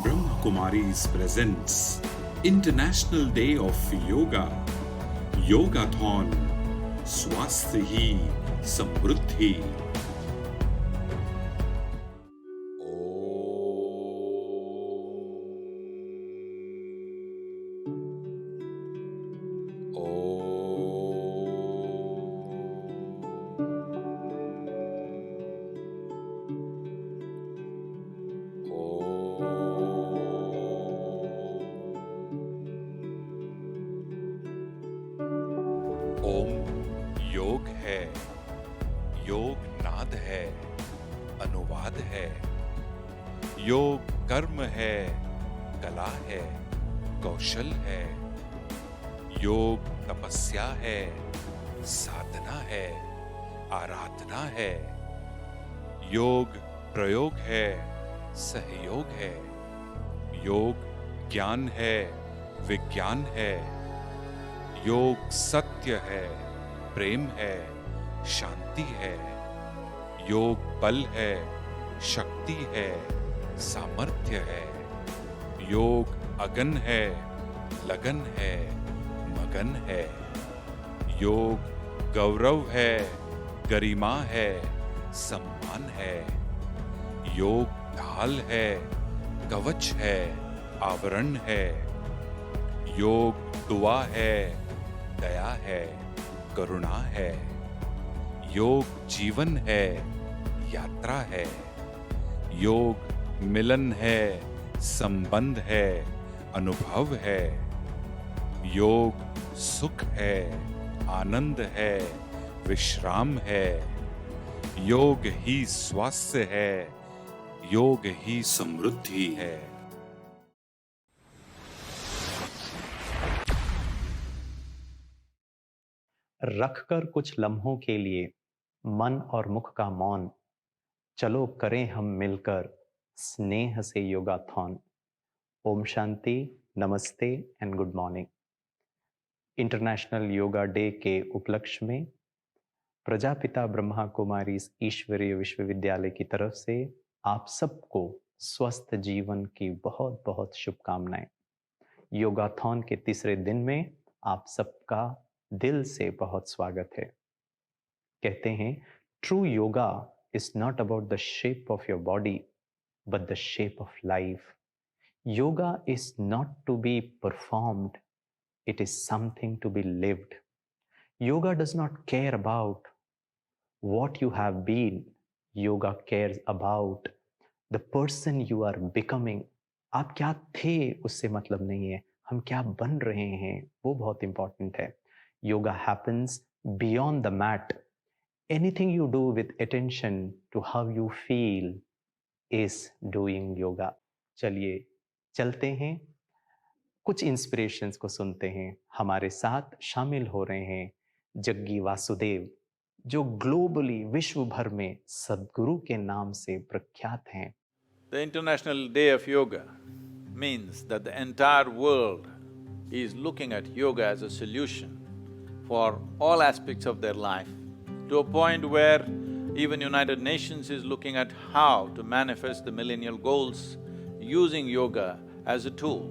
Brahma Kumaris presents International Day of Yoga, Yogathon, Swasth Hi Samruddhi. ओम योग है, योग नाद है, अनुवाद है। योग कर्म है, कला है, कौशल है। योग तपस्या है, साधना है, आराधना है। योग प्रयोग है, सहयोग है। योग ज्ञान है, विज्ञान है। योग सत्य है, प्रेम है, शांति है। योग बल है, शक्ति है, सामर्थ्य है। योग अगन है, लगन है, मगन है। योग गौरव है, गरिमा है, सम्मान है। योग ढाल है, कवच है, आवरण है। योग दुआ है, दया है, करुणा है। योग जीवन है, यात्रा है। योग मिलन है, संबंध है, अनुभव है। योग सुख है, आनंद है, विश्राम है। योग ही स्वास्थ्य है, योग ही समृद्धि है। रखकर कुछ लम्हों के लिए मन और मुख का मौन, चलो करें हम मिलकर स्नेह से योगाथॉन। ओम शांति, नमस्ते and good morning. International yoga day के उपलक्ष्य में प्रजापिता ब्रह्मा कुमारी ईश्वरीय विश्वविद्यालय की तरफ से आप सबको स्वस्थ जीवन की बहुत बहुत शुभकामनाएं। योगाथॉन के तीसरे दिन में आप सबका दिल से बहुत स्वागत है। कहते हैं, true yoga is not about the shape of your body but the shape of life. Yoga is not to be performed, it is something to be lived. Yoga does not care about what you have been. Yoga cares about the person you are becoming. आप क्या थे उससे मतलब नहीं है, हम क्या बन रहे हैं वो बहुत इंपॉर्टेंट है। Yoga happens beyond the mat. Anything you do with attention to how you feel is doing yoga. चलिए चलते हैं, कुछ इंस्पिरेशंस को सुनते हैं। हमारे साथ शामिल हो रहे हैं जग्गी वासुदेव, जो ग्लोबली विश्व भर में सद्गुरु के नाम से प्रख्यात हैं। The International Day of Yoga means that the entire world is looking at yoga as a solution for all aspects of their life, to a point where even United Nations is looking at how to manifest the millennial goals using yoga as a tool.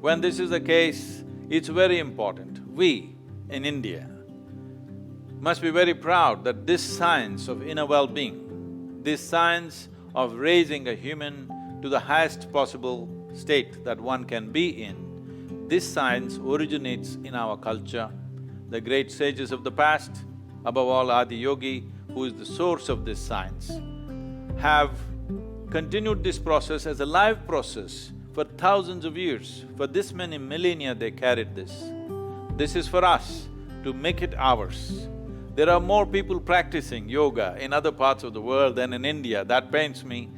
When this is the case, it's very important. We in India must be very proud that this science of inner well-being, this science of raising a human to the highest possible state that one can be in, this science originates in our culture. The great sages of the past, above all Adi Yogi, who is the source of this science, have continued this process as a live process for thousands of years. For this many millennia they carried this. This is for us to make it ours. There are more people practicing yoga in other parts of the world than in India, that pains me.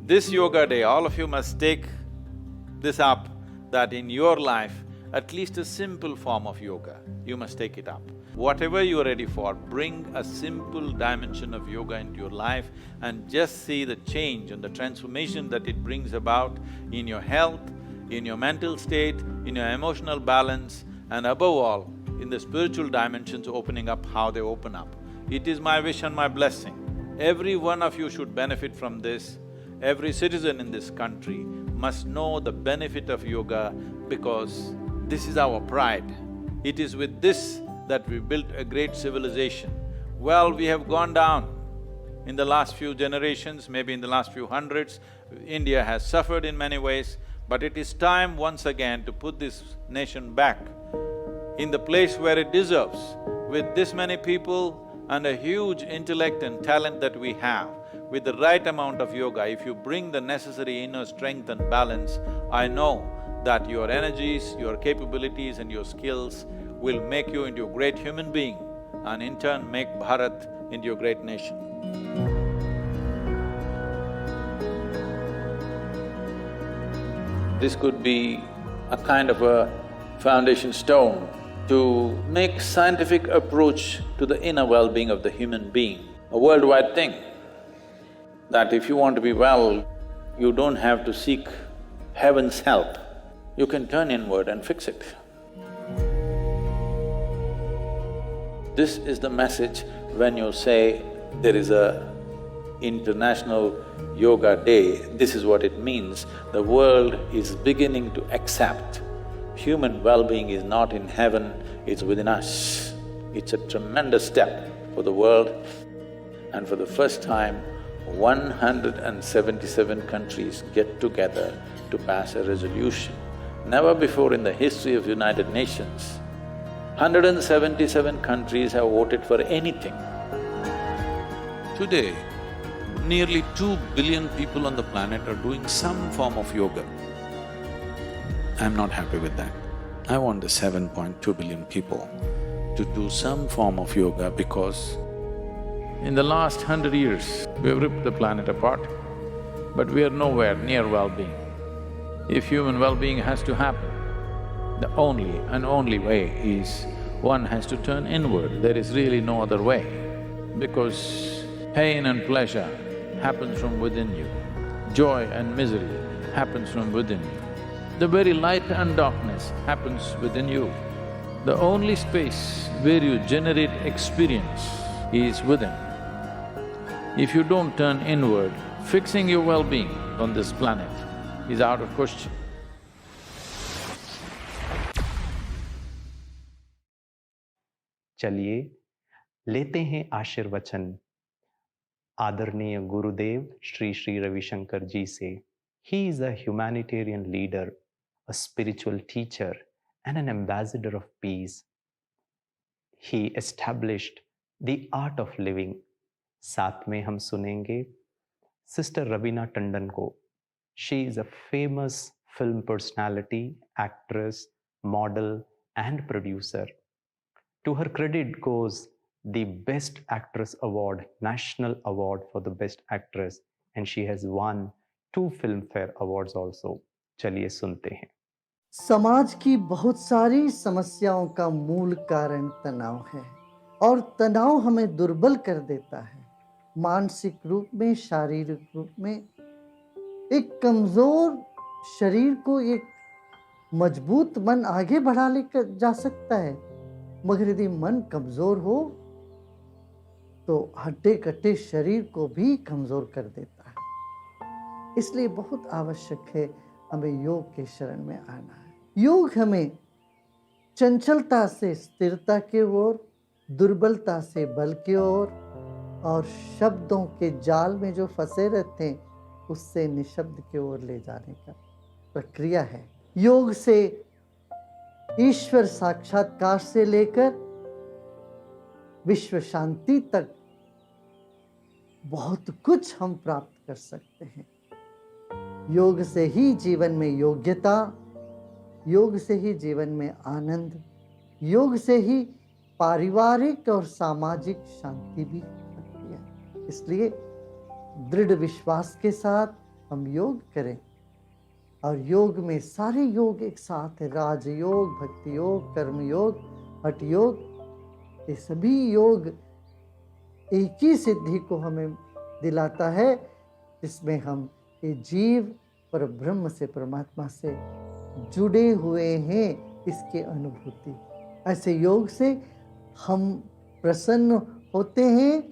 This yoga day, all of you must take this up, that in your life, at least a simple form of yoga, you must take it up. Whatever you are ready for, bring a simple dimension of yoga into your life and just see the change and the transformation that it brings about in your health, in your mental state, in your emotional balance, and above all, in the spiritual dimensions opening up, how they open up. It is my wish and my blessing. Every one of you should benefit from this. Every citizen in this country must know the benefit of yoga because this is our pride. It is with this that we built a great civilization. Well, we have gone down in the last few generations, maybe in the last few hundreds. India has suffered in many ways, but it is time once again to put this nation back in the place where it deserves. With this many people and a huge intellect and talent that we have, with the right amount of yoga, if you bring the necessary inner strength and balance, I know that your energies, your capabilities and your skills will make you into a great human being and in turn make Bharat into a great nation. This could be a kind of a foundation stone to make scientific approach to the inner well-being of the human being, a worldwide thing, that if you want to be well, you don't have to seek heaven's help, you can turn inward and fix it. This is the message when you say there is a International Yoga Day, this is what it means. The world is beginning to accept human well-being is not in heaven, it's within us. It's a tremendous step for the world, and for the first time, 177 countries get together to pass a resolution. Never before in the history of United Nations, 177 countries have voted for anything. Today, nearly 2 billion people on the planet are doing some form of yoga. I'm not happy with that. I want the 7.2 billion people to do some form of yoga because in the last 100 years, we've ripped the planet apart, but we are nowhere near well-being. If human well-being has to happen, the only and only way is one has to turn inward. There is really no other way, because pain and pleasure happens from within you. Joy and misery happens from within you. The very light and darkness happens within you. The only space where you generate experience is within. If you don't turn inward, fixing your well-being on this planet is out of question. चलिए लेते हैं आशीर्वचन आदरणीय गुरुदेव श्री श्री रविशंकर जी से। He is a humanitarian leader, a spiritual teacher and an ambassador of peace. He established the art of living. साथ में हम सुनेंगे sister Raveena Tandon को। She is a famous film personality, actress, model and producer. To her credit goes the Best Actress Award, National Award for the Best Actress, and she has won 2 Filmfare Awards also. चलिए सुनते हैं। समाज की बहुत सारी समस्याओं का मूल कारण तनाव है, और तनाव हमें दुर्बल कर देता है, मानसिक रूप में, शारीरिक रूप में। एक कमजोर शरीर को एक मजबूत मन आगे बढ़ा लेकर जा सकता है, मगर यदि मन कमजोर हो तो हड्डे कट्टे शरीर को भी कमजोर कर देता है। इसलिए बहुत आवश्यक है हमें योग के शरण में आना है। योग हमें चंचलता से स्थिरता की ओर, दुर्बलता से बल की ओर, और शब्दों के जाल में जो फंसे रहते हैं उससे निशब्द की ओर ले जाने का प्रक्रिया है। योग से ईश्वर साक्षात्कार से लेकर विश्व शांति तक बहुत कुछ हम प्राप्त कर सकते हैं। योग से ही जीवन में योग्यता, योग से ही जीवन में आनंद, योग से ही पारिवारिक और सामाजिक शांति भी होती है। इसलिए दृढ़ विश्वास के साथ हम योग करें, और योग में सारे योग एक साथ है। राजयोग, भक्ति योग, कर्म योग, हठ योग, ये सभी योग एक ही सिद्धि को हमें दिलाता है, जिसमें हम ये जीव पर ब्रह्म से, परमात्मा से जुड़े हुए हैं, इसकी अनुभूति। ऐसे योग से हम प्रसन्न होते हैं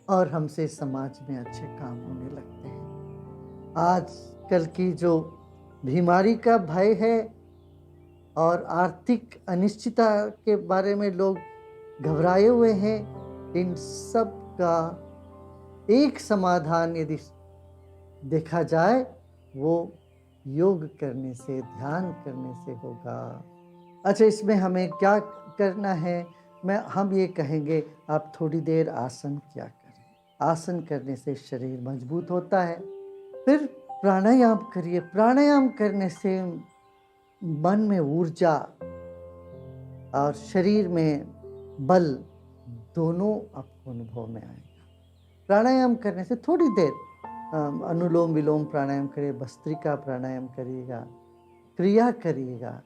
और हमसे समाज में अच्छे काम होने लगते हैं। आज कल की जो बीमारी का भय है और आर्थिक अनिश्चितता के बारे में लोग घबराए हुए हैं। इन सब का एक समाधान यदि देखा जाए वो योग करने से, ध्यान करने से होगा। अच्छा, इसमें हमें क्या करना है? हम ये कहेंगे आप थोड़ी देर आसन किया करें। आसन करने से शरीर मजबूत होता है। फिर प्राणायाम करिए। प्राणायाम करने से मन में ऊर्जा और शरीर में बल दोनों आपको अनुभव में आएगा। प्राणायाम करने से थोड़ी देर अनुलोम विलोम प्राणायाम करिए, भस्त्रिका प्राणायाम करिएगा, क्रिया करिएगा।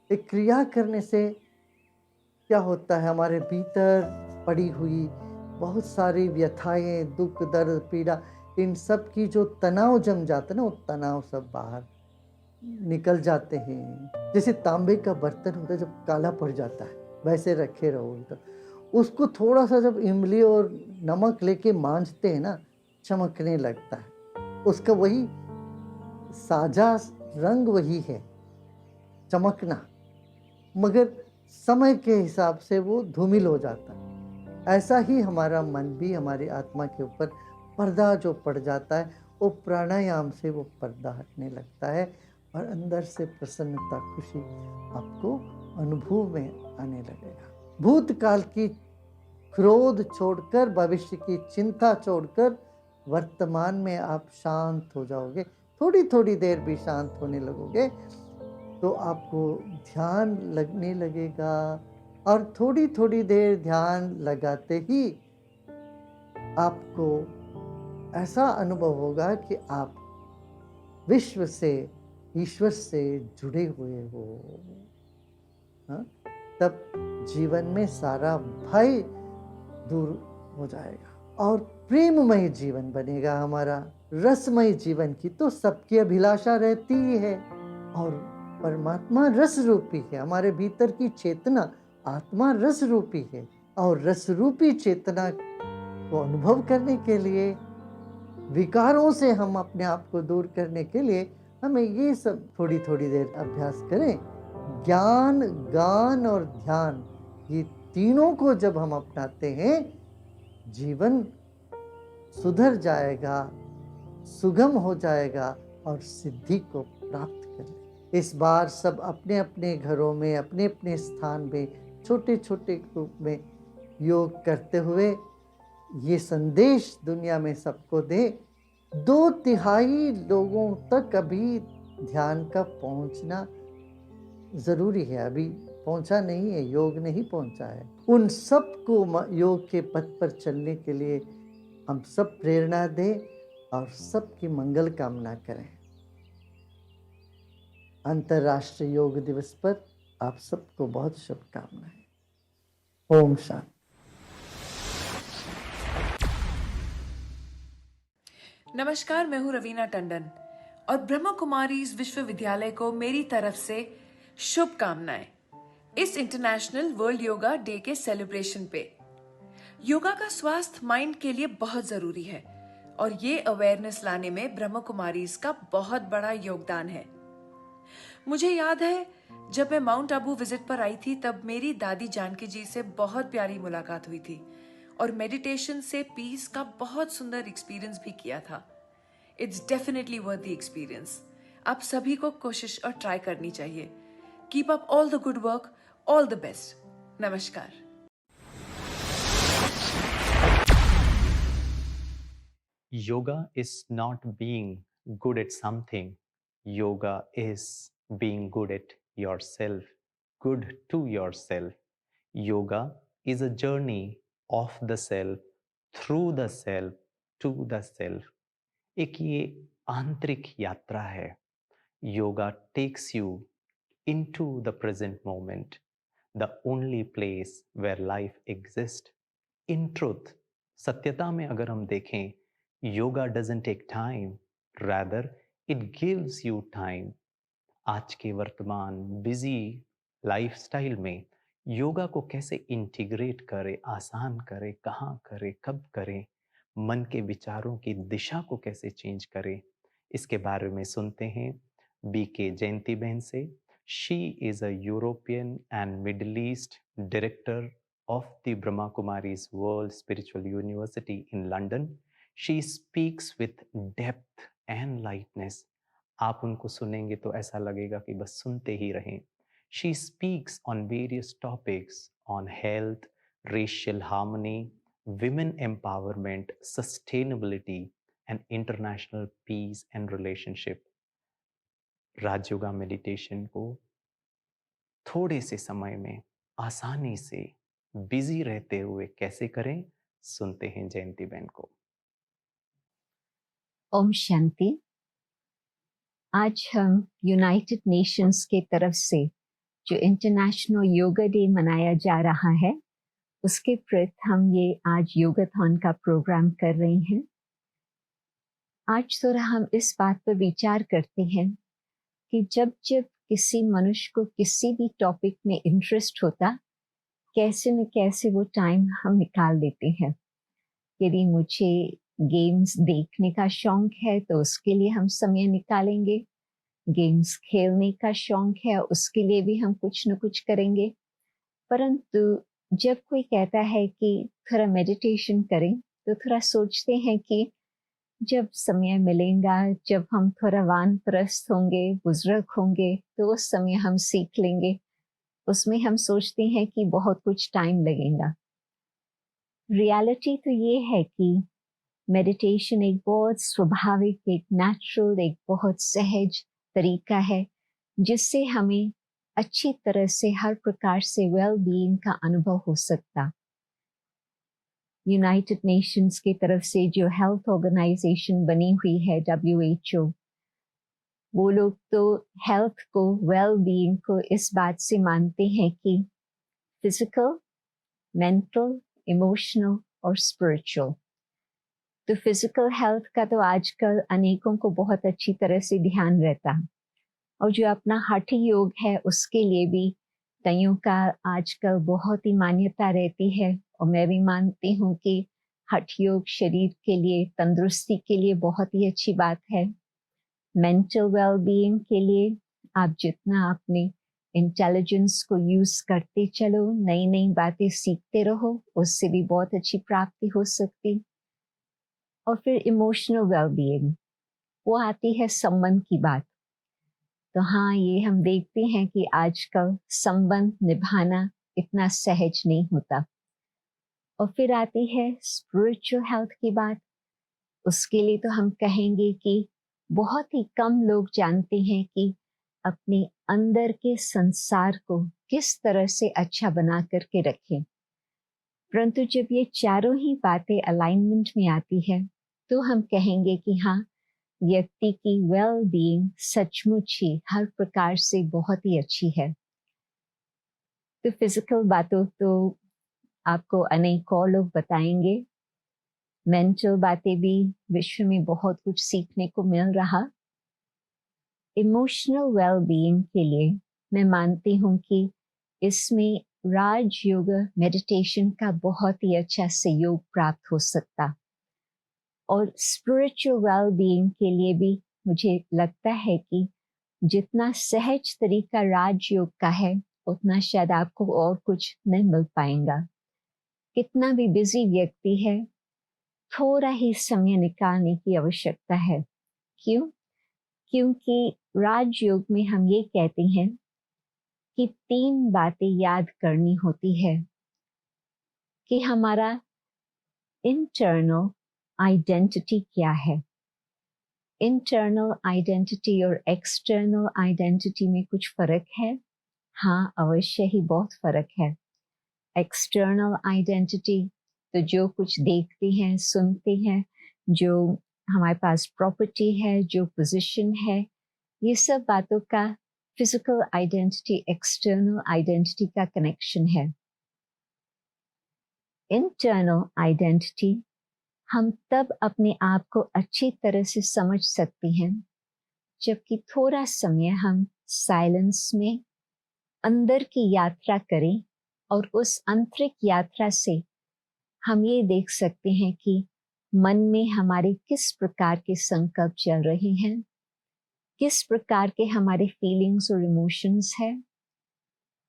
एक क्रिया करने से क्या होता है, हमारे भीतर पड़ी हुई बहुत सारी व्यथाएं, दुख, दर्द, पीड़ा, इन सब की जो तनाव जम जाता है ना, वो तनाव सब बाहर निकल जाते हैं। जैसे तांबे का बर्तन होता है, जब काला पड़ जाता है वैसे रखे रहो तो उसको थोड़ा सा जब इमली और नमक लेके मांजते हैं ना, चमकने लगता है। उसका वही साझा रंग वही है, चमकना, मगर समय के हिसाब से वो धूमिल हो जाता है। ऐसा ही हमारा मन भी, हमारी आत्मा के ऊपर पर्दा जो पड़ जाता है, वो प्राणायाम से वो पर्दा हटने लगता है और अंदर से प्रसन्नता, खुशी आपको अनुभव में आने लगेगा। भूतकाल की क्रोध छोड़कर, भविष्य की चिंता छोड़कर वर्तमान में आप शांत हो जाओगे। थोड़ी थोड़ी देर भी शांत होने लगोगे तो आपको ध्यान लगने लगेगा, और थोड़ी थोड़ी देर ध्यान लगाते ही आपको ऐसा अनुभव होगा कि आप विश्व से, ईश्वर से जुड़े हुए हो। हाँ? तब जीवन में सारा भय दूर हो जाएगा और प्रेममय जीवन बनेगा हमारा। रसमय जीवन की तो सबकी अभिलाषा रहती ही है, और परमात्मा रस रूपी है। हमारे भीतर की चेतना, आत्मा रस रूपी है, और रस रूपी चेतना को अनुभव करने के लिए, विकारों से हम अपने आप को दूर करने के लिए हमें ये सब थोड़ी थोड़ी देर अभ्यास करें। ज्ञान, गान और ध्यान, ये तीनों को जब हम अपनाते हैं, जीवन सुधर जाएगा, सुगम हो जाएगा और सिद्धि को प्राप्त करें। इस बार सब अपने अपने घरों में, अपने अपने स्थान में, छोटे छोटे ग्रुप में योग करते हुए ये संदेश दुनिया में सबको दे। 2/3 लोगों तक अभी ध्यान का पहुंचना जरूरी है। अभी पहुंचा नहीं है, योग नहीं पहुंचा है। उन सबको योग के पथ पर चलने के लिए हम सब प्रेरणा दें और सबकी मंगल कामना करें। अंतर्राष्ट्रीय योग दिवस पर आप सबको बहुत शुभकामनाएं। ओम शांति। नमस्कार, मैं हूं रवीना टंडन और ब्रह्मा कुमारीज विश्वविद्यालय को मेरी तरफ से शुभकामनाएं इस इंटरनेशनल वर्ल्ड योगा डे के सेलिब्रेशन पे। योगा का स्वास्थ्य माइंड के लिए बहुत जरूरी है और ये अवेयरनेस लाने में ब्रह्मा कुमारीज का बहुत बड़ा योगदान है। मुझे याद है जब मैं माउंट आबू विजिट पर आई थी, तब मेरी दादी जानकी जी से बहुत प्यारी मुलाकात हुई थी और मेडिटेशन से पीस का बहुत सुंदर एक्सपीरियंस भी किया था। It's definitely worth the experience. आप सभी को कोशिश और ट्राई करनी चाहिए। Keep up all the good work, all the best. नमस्कार। Yoga is not being good at something. Yoga is being good at yourself, good to yourself. Yoga is a journey of the self, through the self, to the self. एक ये आंतरिक यात्रा है। Yoga takes you into the present moment, the only place where life exists. In truth, सत्यता में अगर हम देखें, yoga doesn't take time, rather it gives you time. आज के वर्तमान बिजी लाइफस्टाइल में योगा को कैसे इंटीग्रेट करें, आसान करें, कहाँ करें, कब करें, मन के विचारों की दिशा को कैसे चेंज करें, इसके बारे में सुनते हैं बीके जयंती बहन से। She is a European and middle east director of the Brahma Kumaris world spiritual university in London. She speaks with depth and lightness. आप उनको सुनेंगे तो ऐसा लगेगा कि बस सुनते ही रहें। She speaks on various topics on health, racial harmony, women empowerment, sustainability, and international peace and relationship। Rajyoga meditation को थोड़े से समय में आसानी से बिजी रहते हुए कैसे करें, सुनते हैं जयंती बहन को। ओम शांति। आज हम यूनाइटेड नेशंस के तरफ से जो इंटरनेशनल योगा डे मनाया जा रहा है, उसके प्रति हम ये आज योगाथॉन का प्रोग्राम कर रहे हैं। आज थोड़ा हम इस बात पर विचार करते हैं कि जब जब किसी मनुष्य को किसी भी टॉपिक में इंटरेस्ट होता, कैसे न कैसे वो टाइम हम निकाल देते हैं। यदि मुझे गेम्स देखने का शौक है तो उसके लिए हम समय निकालेंगे, गेम्स खेलने का शौक है उसके लिए भी हम कुछ न कुछ करेंगे। परंतु जब कोई कहता है कि थोड़ा मेडिटेशन करें तो थोड़ा सोचते हैं कि जब समय मिलेगा, जब हम थोड़ा वानप्रस्थ होंगे, बुजुर्ग होंगे, तो उस समय हम सीख लेंगे। उसमें हम सोचते हैं कि बहुत कुछ टाइम लगेगा। रियलिटी तो ये है कि मेडिटेशन एक बहुत स्वाभाविक, एक नेचुरल, एक बहुत सहज तरीका है जिससे हमें अच्छी तरह से हर प्रकार से वेल बीइंग का अनुभव हो सकता। यूनाइटेड नेशंस की तरफ से जो हेल्थ ऑर्गेनाइजेशन बनी हुई है WHO, वो लोग तो हेल्थ को, वेल बीइंग को इस बात से मानते हैं कि फिजिकल, मेंटल, इमोशनल और स्पिरिचुअल। तो फिजिकल हेल्थ का तो आजकल अनेकों को बहुत अच्छी तरह से ध्यान रहता है, और जो अपना हठ योग है उसके लिए भी कईयों का आजकल बहुत ही मान्यता रहती है। और मैं भी मानती हूँ कि हठ योग शरीर के लिए, तंदुरुस्ती के लिए बहुत ही अच्छी बात है। मेंटल वेल बीइंग के लिए आप जितना अपने इंटेलिजेंस को यूज करते चलो, नई नई बातें सीखते रहो, उससे भी बहुत अच्छी प्राप्ति हो सकती। और फिर इमोशनल वेल बीइंग, वो आती है संबंध की बात। तो हाँ, ये हम देखते हैं कि आजकल संबंध निभाना इतना सहज नहीं होता। और फिर आती है स्पिरिचुअल हेल्थ की बात। उसके लिए तो हम कहेंगे कि बहुत ही कम लोग जानते हैं कि अपने अंदर के संसार को किस तरह से अच्छा बना करके रखें। परंतु जब ये चारों ही बातें अलाइनमेंट में आती है तो हम कहेंगे कि हाँ, व्यक्ति की वेल बीइंग सचमुच ही हर प्रकार से बहुत ही अच्छी है। तो फिजिकल बातों तो आपको अनेक और लोग बताएंगे। मेंटल बातें भी विश्व में बहुत कुछ सीखने को मिल रहा। इमोशनल वेल बीइंग के लिए मैं मानती हूँ कि इसमें राजयोग मेडिटेशन का बहुत ही अच्छा सहयोग प्राप्त हो सकता। और स्पिरिचुअल वेल बीइंग के लिए भी मुझे लगता है कि जितना सहज तरीका राजयोग का है उतना शायद आपको और कुछ नहीं मिल पाएगा। कितना भी बिजी व्यक्ति है, थोड़ा ही समय निकालने की आवश्यकता है। क्यों? क्योंकि राजयोग में हम ये कहते हैं कि 3 बातें याद करनी होती है कि हमारा इंटरनल आइडेंटिटी क्या है। इंटरनल आइडेंटिटी और एक्सटर्नल आइडेंटिटी में कुछ फर्क है। हाँ, अवश्य ही बहुत फर्क है। एक्सटर्नल आइडेंटिटी तो जो कुछ देखते हैं, सुनते हैं, जो हमारे पास प्रॉपर्टी है, जो पोजीशन है, ये सब बातों का फिजिकल आइडेंटिटी, एक्सटर्नल आइडेंटिटी का कनेक्शन है। इंटरनल आइडेंटिटी हम तब अपने आप को अच्छी तरह से समझ सकते हैं जबकि थोड़ा समय हम साइलेंस में अंदर की यात्रा करें, और उस आंतरिक यात्रा से हम ये देख सकते हैं कि मन में हमारे किस प्रकार के संकल्प चल रहे हैं, किस प्रकार के हमारे फीलिंग्स और इमोशंस है,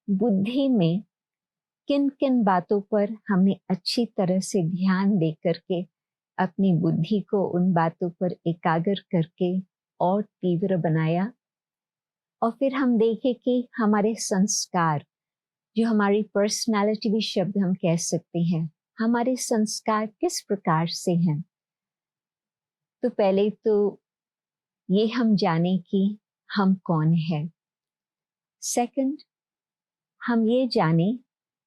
बुद्धि में किन किन बातों पर हमने अच्छी तरह से ध्यान दे करके अपनी बुद्धि को उन बातों पर एकाग्र करके और तीव्र बनाया, और फिर हम देखें कि हमारे संस्कार, जो हमारी पर्सनालिटी भी शब्द हम कह सकते हैं, हमारे संस्कार किस प्रकार से हैं। तो पहले तो ये हम जाने कि हम कौन है। सेकंड, हम ये जाने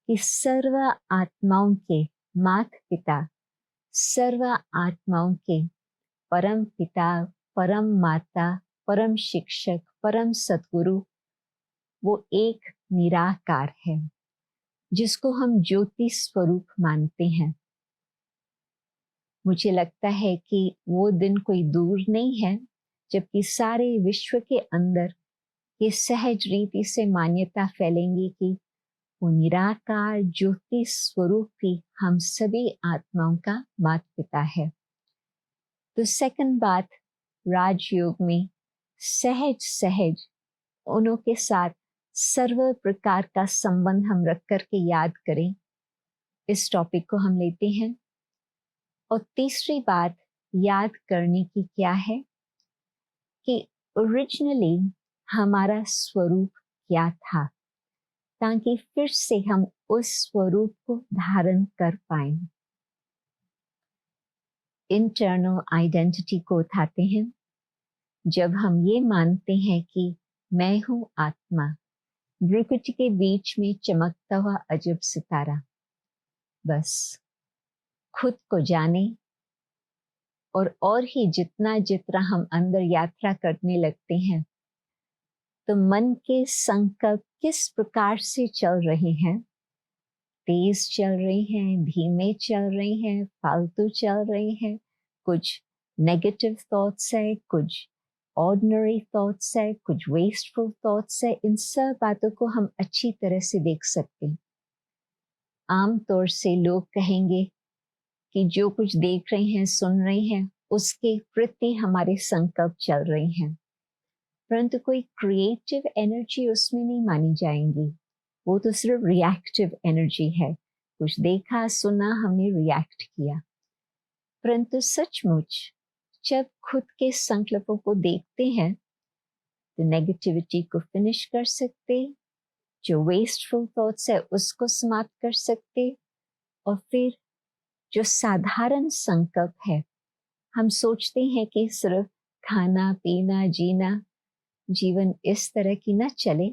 कि सर्व आत्माओं के माता पिता, सर्व आत्माओं के परम पिता, परम माता, परम शिक्षक, परम सद्गुरु वो एक निराकार है, जिसको हम ज्योति स्वरूप मानते हैं। मुझे लगता है कि वो दिन कोई दूर नहीं है जबकि सारे विश्व के अंदर ये सहज रीति से मान्यता फैलेंगी कि वो निराकार ज्योति स्वरूप ही हम सभी आत्माओं का माता पिता है। तो सेकंड बात, राजयोग में सहज सहज उन्हों के साथ सर्व प्रकार का संबंध हम रख कर के याद करें, इस टॉपिक को हम लेते हैं। और तीसरी बात याद करने की क्या है कि ओरिजिनली हमारा स्वरूप क्या था, ताकि फिर से हम उस स्वरूप को धारण कर पाए। इंटरनल आइडेंटिटी को उठाते हैं। जब हम ये मानते हैं कि मैं हूं आत्मा, भ्रुकुटी के बीच में चमकता हुआ अजब सितारा, बस खुद को जाने और ही जितना हम अंदर यात्रा करने लगते हैं, तो मन के संकल्प किस प्रकार से चल रहे हैं, तेज चल रहे हैं, धीमे चल रहे हैं, फालतू चल रहे हैं, कुछ नेगेटिव थॉट्स है, कुछ ऑर्डिनरी थॉट्स है, कुछ वेस्टफुल थॉट्स है, इन सब बातों को हम अच्छी तरह से देख सकते हैं। आमतौर से लोग कहेंगे कि जो कुछ देख रहे हैं, सुन रहे हैं, उसके प्रति हमारे संकल्प चल रहे हैं, परंतु कोई क्रिएटिव एनर्जी उसमें नहीं मानी जाएंगी। वो तो सिर्फ रिएक्टिव एनर्जी है, कुछ देखा सुना, हमने रिएक्ट किया। परंतु सचमुच जब खुद के संकल्पों को देखते हैं तो नेगेटिविटी को फिनिश कर सकते, जो वेस्टफुल थॉट्स है उसको समाप्त कर सकते, और फिर जो साधारण संकल्प है, हम सोचते हैं कि सिर्फ खाना पीना जीना, जीवन इस तरह की न चले,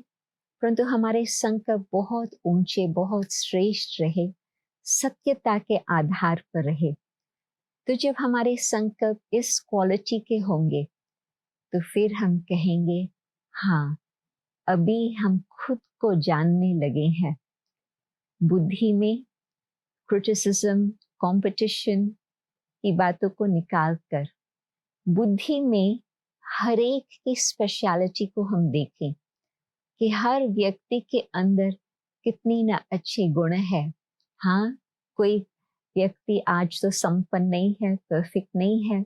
परंतु हमारे संकल्प बहुत ऊंचे, बहुत श्रेष्ठ रहे, सत्यता के आधार पर रहे। तो जब हमारे संकल्प इस क्वालिटी के होंगे तो फिर हम कहेंगे हाँ, अभी हम खुद को जानने लगे हैं। बुद्धि में क्रिटिसिज्म, कंपटीशन की बातों को निकाल कर बुद्धि में हर एक की स्पेशलिटी को हम देखें कि हर व्यक्ति के अंदर कितनी ना अच्छे गुण है। हाँ, कोई व्यक्ति आज तो संपन्न नहीं है, परफेक्ट नहीं है,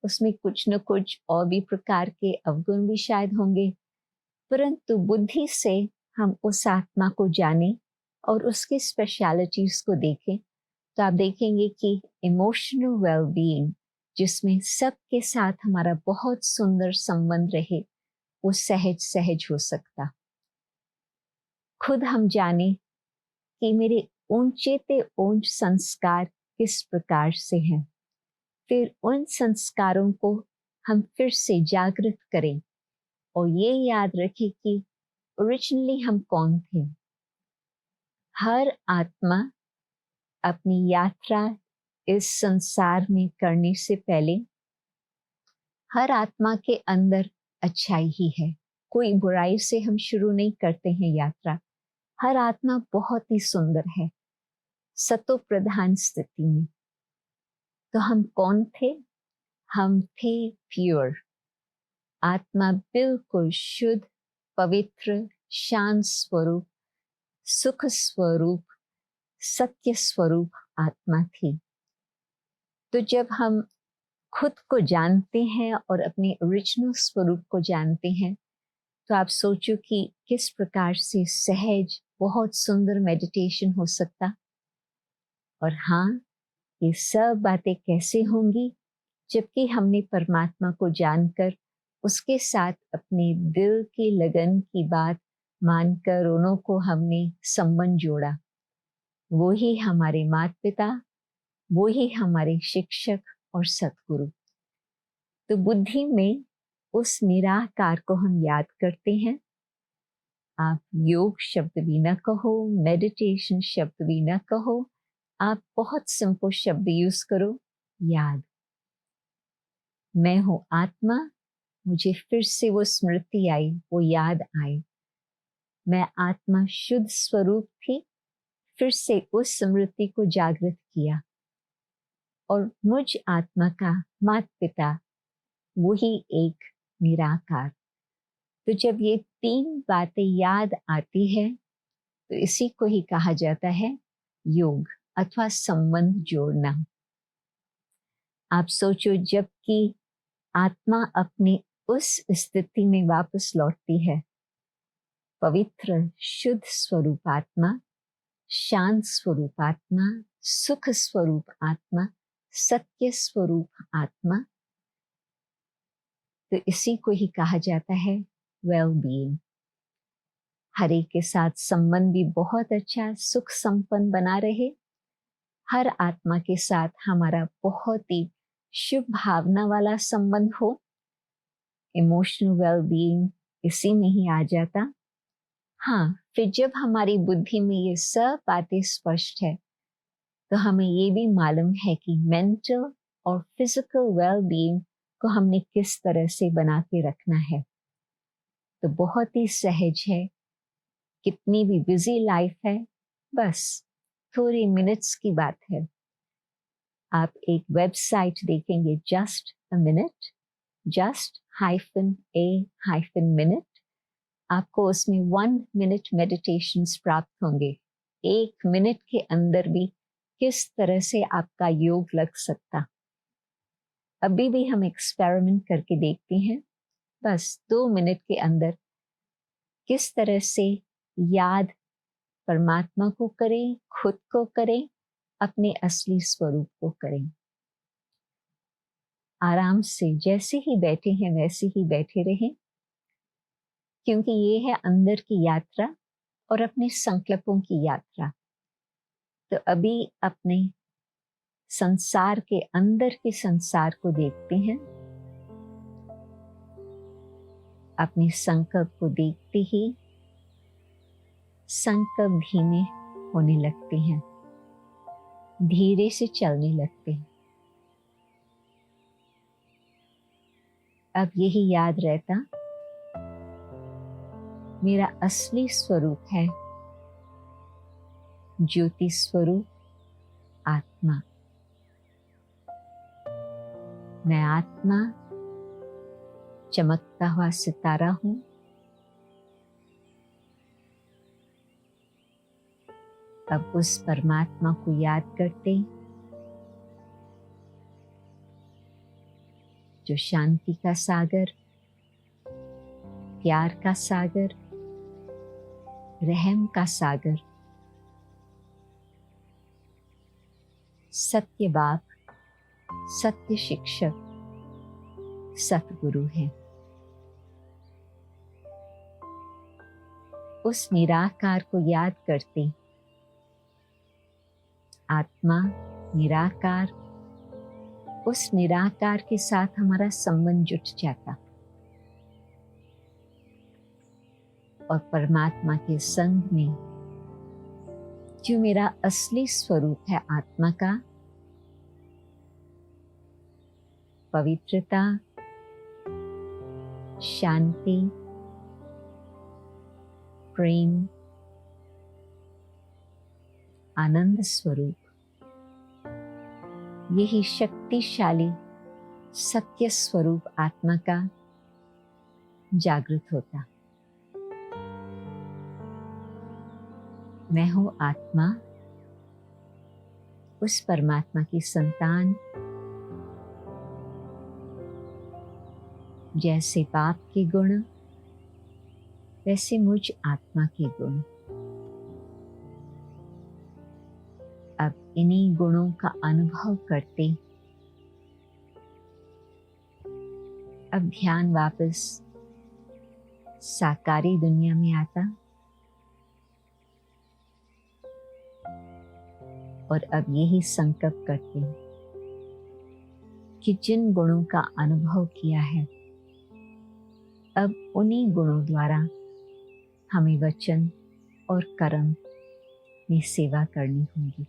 उसमें कुछ न कुछ और भी प्रकार के अवगुण भी शायद होंगे, परंतु बुद्धि से हम उस आत्मा को जाने और उसकी स्पेशलिटीज को देखें तो आप देखेंगे कि इमोशनल वेलबीइंग, जिसमें सबके साथ हमारा बहुत सुंदर संबंध रहे, वो सहज सहज हो सकता। खुद हम जाने कि मेरे ऊंचे ते ऊंच संस्कार किस प्रकार से हैं, फिर उन संस्कारों को हम फिर से जागृत करें और ये याद रखें कि ओरिजिनली हम कौन थे। हर आत्मा अपनी यात्रा इस संसार में करने से पहले हर आत्मा के अंदर अच्छाई ही है, कोई बुराई से हम शुरू नहीं करते हैं यात्रा। हर आत्मा बहुत ही सुंदर है, सतो प्रधान स्थिति में। तो हम कौन थे? हम थे प्योर, आत्मा बिल्कुल शुद्ध, पवित्र, शांत स्वरूप, सुख स्वरूप, सत्य स्वरूप आत्मा थी। तो जब हम खुद को जानते हैं और अपने ओरिजिनल स्वरूप को जानते हैं, तो आप सोचो कि किस प्रकार से सहज बहुत सुंदर मेडिटेशन हो सकता। और हाँ, ये सब बातें कैसे होंगी जबकि हमने परमात्मा को जानकर उसके साथ अपने दिल की लगन की बात मानकर उन्हों को हमने संबंध जोड़ा। वो ही हमारे माता पिता, वो ही हमारे शिक्षक और सतगुरु। तो बुद्धि में उस निराकार को हम याद करते हैं। आप योग शब्द भी न कहो, मेडिटेशन शब्द भी न कहो, आप बहुत सिंपल शब्द यूज करो, याद। मैं हूं आत्मा, मुझे फिर से वो स्मृति आई, वो याद आई। मैं आत्मा शुद्ध स्वरूप थी, फिर से उस स्मृति को जागृत किया। और मुझ आत्मा का माता पिता वही एक निराकार। तो जब ये तीन बातें याद आती है तो इसी को ही कहा जाता है योग अथवा संबंध जोड़ना। आप सोचो, जबकि आत्मा अपनी उस स्थिति में वापस लौटती है, पवित्र शुद्ध स्वरूप आत्मा, शांत स्वरूप आत्मा, सुख स्वरूप आत्मा, सत्य स्वरूप आत्मा, तो इसी को ही कहा जाता है वेल बीइंग। हर एक के साथ संबंध भी बहुत अच्छा सुख संपन्न बना रहे। हर आत्मा के साथ हमारा बहुत ही शुभ भावना वाला संबंध हो। इमोशनल वेल बीइंग इसी में ही आ जाता। हाँ, फिर जब हमारी बुद्धि में ये सब बातें स्पष्ट है तो हमें ये भी मालूम है कि मेंटल और फिजिकल वेल बीइंग को हमने किस तरह से बना के रखना है। तो बहुत ही सहज है। कितनी भी बिजी लाइफ है, बस थोड़ी मिनट्स की बात है। आप एक वेबसाइट देखेंगे, जस्ट अ मिनट, just-a-minute, आपको उसमें 1 मिनट मेडिटेशंस प्राप्त होंगे। 1 मिनट के अंदर भी किस तरह से आपका योग लग सकता। अभी भी हम एक्सपेरिमेंट करके देखते हैं, बस 2 मिनट के अंदर किस तरह से याद परमात्मा को करें, खुद को करें, अपने असली स्वरूप को करें। आराम से जैसे ही बैठे हैं वैसे ही बैठे रहें, क्योंकि ये है अंदर की यात्रा और अपने संकल्पों की यात्रा। तो अभी अपने संसार के अंदर के संसार को देखते हैं। अपने संकल्प को देखते ही संकल्प धीमे होने लगते हैं, धीरे से चलने लगते हैं। अब यही याद रहता, मेरा असली स्वरूप है ज्योति स्वरूप आत्मा। मैं आत्मा चमकता हुआ सितारा हूं। अब उस परमात्मा को याद करते जो शांति का सागर, प्यार का सागर, रहम का सागर, सत्य बाप, सत्य शिक्षक, सतगुरु है। उस निराकार को याद करते, आत्मा निराकार, उस निराकार के साथ हमारा संबंध जुट जाता और परमात्मा के संग में जो मेरा असली स्वरूप है आत्मा का, पवित्रता, शांति, प्रेम, आनंद स्वरूप, यही शक्तिशाली सत्य स्वरूप आत्मा का जागृत होता। मैं हूं आत्मा, उस परमात्मा की संतान, जैसे बाप के गुण वैसे मुझ आत्मा के गुण। अब इन्हीं गुणों का अनुभव करते अब ध्यान वापस साकारी दुनिया में आता और अब यही संकल्प करते हैं कि जिन गुणों का अनुभव किया है अब उन्हीं गुणों द्वारा हमें वचन और कर्म में सेवा करनी होगी।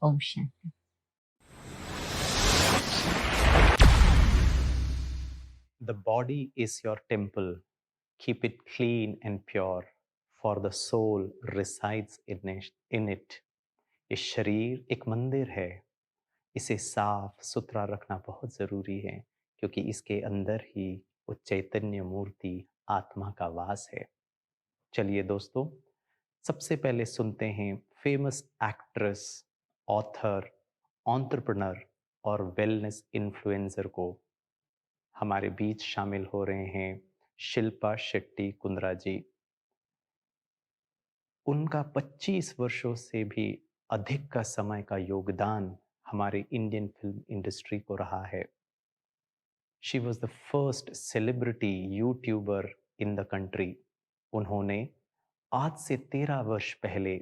Om Shanti. The body is your temple. Keep it clean and pure, for the soul resides in it. ये शरीर एक मंदिर है, इसे साफ सुथरा रखना बहुत ज़रूरी है क्योंकि इसके अंदर ही वो चैतन्य मूर्ति आत्मा का वास है। चलिए दोस्तों, सबसे पहले सुनते हैं फेमस एक्ट्रेस, ऑथर, एंटरप्रेन्योर और वेलनेस इन्फ्लुएंसर को। हमारे बीच शामिल हो रहे हैं शिल्पा शेट्टी कुंद्रा जी। उनका 25 वर्षों से भी अधिक का समय का योगदान हमारे इंडियन फिल्म इंडस्ट्री को रहा है। She was the first celebrity YouTuber in the country. उन्होंने आज से 13 वर्ष पहले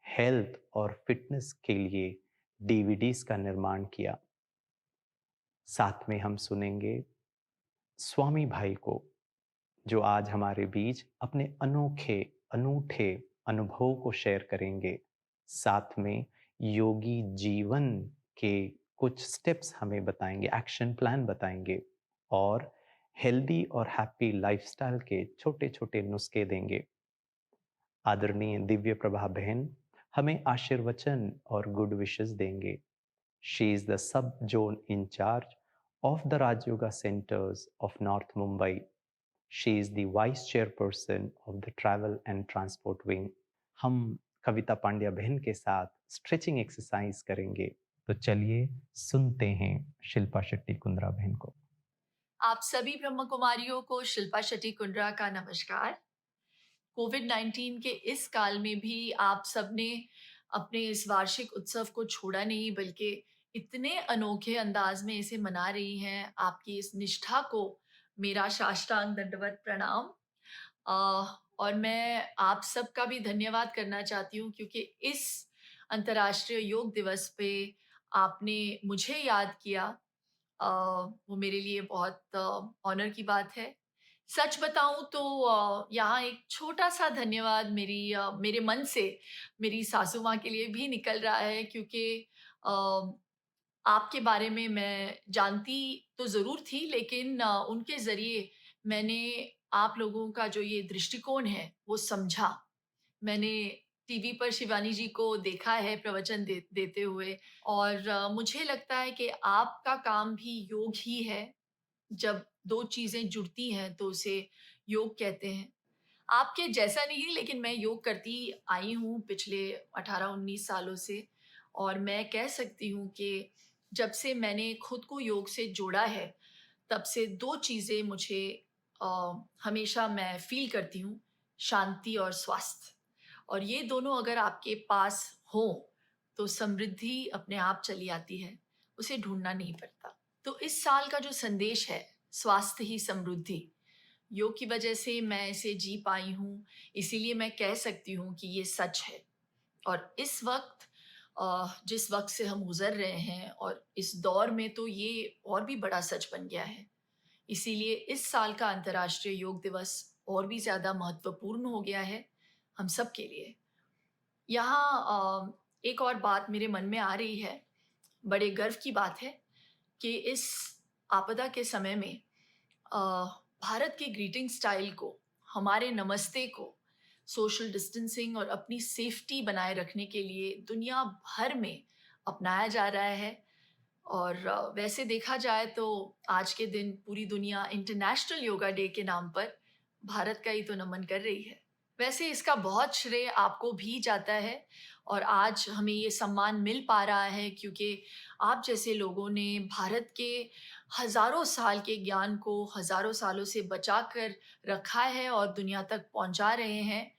हेल्थ और फिटनेस के लिए डीवीडीज का निर्माण किया। साथ में हम सुनेंगे स्वामी भाई को, जो आज हमारे बीच अपने अनोखे अनूठे अनुभव को शेयर करेंगे। साथ में योगी जीवन के कुछ स्टेप्स हमें बताएंगे, एक्शन प्लान बताएंगे और हेल्दी और हैप्पी लाइफस्टाइल के छोटे छोटे नुस्खे देंगे। आदरणीय दिव्य प्रभा बहन हमें आशीर्वचन और गुड विशेस देंगे। She is the sub zone in charge of the Raj Yoga Centers of North Mumbai. She is the Vice Chairperson of the Travel and Transport Wing. हम कविता पांड्या बहन के साथ स्ट्रेचिंग एक्सरसाइज करेंगे। तो चलिए सुनते हैं शिल्पा शेट्टी कुंद्रा बहन को। आप सभी ब्रह्म कुमारियों को शिल्पा शेट्टी कुंद्रा का नमस्कार। कोविड-19 के इस काल में भी आप सबने अपने इस वार्षिक उत्सव को छोड़ा नहीं, बल्कि इतने अनोखे अंदाज में इसे मना रही हैं। आपकी इस निष्ठा को मेरा साष्टांग दंडवत प्रणाम। और मैं आप सबका भी धन्यवाद करना चाहती हूँ क्योंकि इस अंतर्राष्ट्रीय योग दिवस पे आपने मुझे याद किया। वो मेरे लिए बहुत ऑनर की बात है। सच बताऊं तो यहाँ एक छोटा सा धन्यवाद मेरे मन से मेरी सासू माँ के लिए भी निकल रहा है, क्योंकि आपके बारे में मैं जानती तो ज़रूर थी, लेकिन उनके ज़रिए मैंने आप लोगों का जो ये दृष्टिकोण है वो समझा। मैंने टीवी पर शिवानी जी को देखा है प्रवचन देते हुए, और मुझे लगता है कि आपका काम भी योग ही है। जब दो चीज़ें जुड़ती हैं तो उसे योग कहते हैं। आपके जैसा नहीं, लेकिन मैं योग करती आई हूँ पिछले 18-19 सालों से, और मैं कह सकती हूँ कि जब से मैंने खुद को योग से जोड़ा है तब से दो चीज़ें मुझे हमेशा मैं फील करती हूँ, शांति और स्वास्थ्य। और ये दोनों अगर आपके पास हो तो समृद्धि अपने आप चली आती है, उसे ढूंढना नहीं पड़ता। तो इस साल का जो संदेश है, स्वास्थ्य ही समृद्धि, योग की वजह से मैं इसे जी पाई हूँ, इसीलिए मैं कह सकती हूँ कि ये सच है। और इस वक्त जिस वक्त से हम गुजर रहे हैं और इस दौर में तो ये और भी बड़ा सच बन गया है। इसीलिए इस साल का अंतर्राष्ट्रीय योग दिवस और भी ज़्यादा महत्वपूर्ण हो गया है हम सब के लिए। यहाँ एक और बात मेरे मन में आ रही है, बड़े गर्व की बात है कि इस आपदा के समय में भारत के ग्रीटिंग स्टाइल को, हमारे नमस्ते को सोशल डिस्टेंसिंग और अपनी सेफ्टी बनाए रखने के लिए दुनिया भर में अपनाया जा रहा है। और वैसे देखा जाए तो आज के दिन पूरी दुनिया इंटरनेशनल योगा डे के नाम पर भारत का ही तो नमन कर रही है। वैसे इसका बहुत श्रेय आपको भी जाता है, और आज हमें ये सम्मान मिल पा रहा है क्योंकि आप जैसे लोगों ने भारत के हज़ारों साल के ज्ञान को हज़ारों सालों से बचा कर रखा है और दुनिया तक पहुंचा रहे हैं।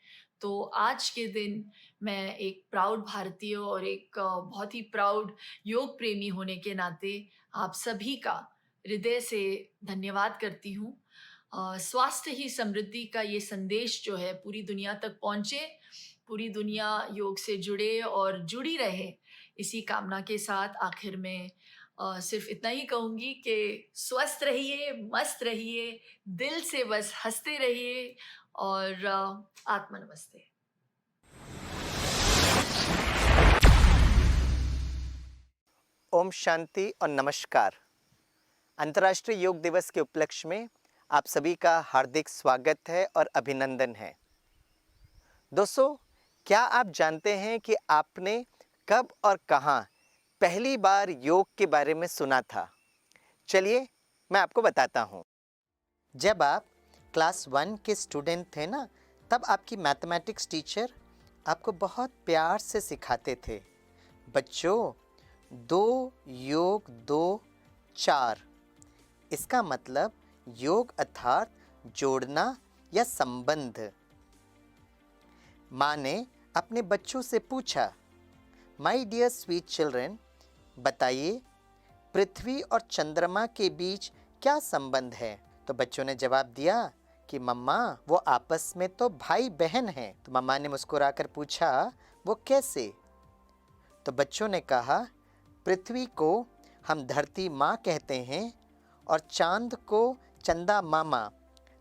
तो आज के दिन मैं एक प्राउड भारतीय और एक बहुत ही प्राउड योग प्रेमी होने के नाते आप सभी का हृदय से धन्यवाद करती हूँ। स्वास्थ्य ही समृद्धि का ये संदेश जो है पूरी दुनिया तक पहुँचे, पूरी दुनिया योग से जुड़े और जुड़ी रहे, इसी कामना के साथ आखिर में सिर्फ इतना ही कहूँगी कि स्वस्थ रहिए, मस्त रहिए, दिल से बस हंसते रहिए और आत्मा नमस्ते। ओम शांति और नमस्कार। अंतर्राष्ट्रीय योग दिवस के उपलक्ष्य में आप सभी का हार्दिक स्वागत है और अभिनंदन है। दोस्तों, क्या आप जानते हैं कि आपने कब और कहाँ पहली बार योग के बारे में सुना था? चलिए मैं आपको बताता हूँ। जब आप क्लास 1 के स्टूडेंट थे ना, तब आपकी मैथमेटिक्स टीचर आपको बहुत प्यार से सिखाते थे, बच्चों 2 योग 2 4। इसका मतलब योग अर्थात जोड़ना या संबंध। माँ ने अपने बच्चों से पूछा, माय डियर स्वीट चिल्ड्रन, बताइए पृथ्वी और चंद्रमा के बीच क्या संबंध है? तो बच्चों ने जवाब दिया कि मम्मा वो आपस में तो भाई बहन हैं। तो मम्मा ने मुस्कुराकर पूछा, वो कैसे? तो बच्चों ने कहा, पृथ्वी को हम धरती माँ कहते हैं और चांद को चंदा मामा,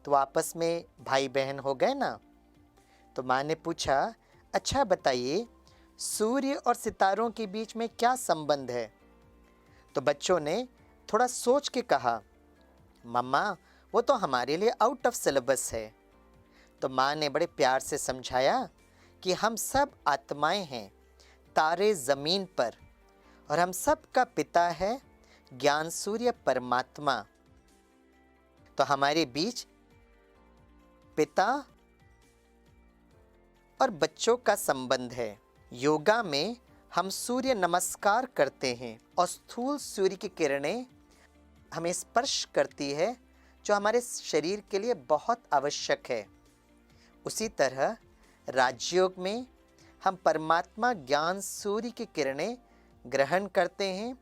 तो आपस में भाई बहन हो गए ना। तो माँ ने पूछा, अच्छा बताइए सूर्य और सितारों के बीच में क्या संबंध है? तो बच्चों ने थोड़ा सोच के कहा, मम्मा वो तो हमारे लिए आउट ऑफ सिलेबस है। तो माँ ने बड़े प्यार से समझाया कि हम सब आत्माएं हैं तारे ज़मीन पर, और हम सब का पिता है ज्ञान सूर्य परमात्मा। तो हमारे बीच पिता और बच्चों का संबंध है। योगा में हम सूर्य नमस्कार करते हैं और स्थूल सूर्य की किरणें हमें स्पर्श करती है, जो हमारे शरीर के लिए बहुत आवश्यक है। उसी तरह राजयोग में हम परमात्मा ज्ञान सूर्य की किरणें ग्रहण करते हैं,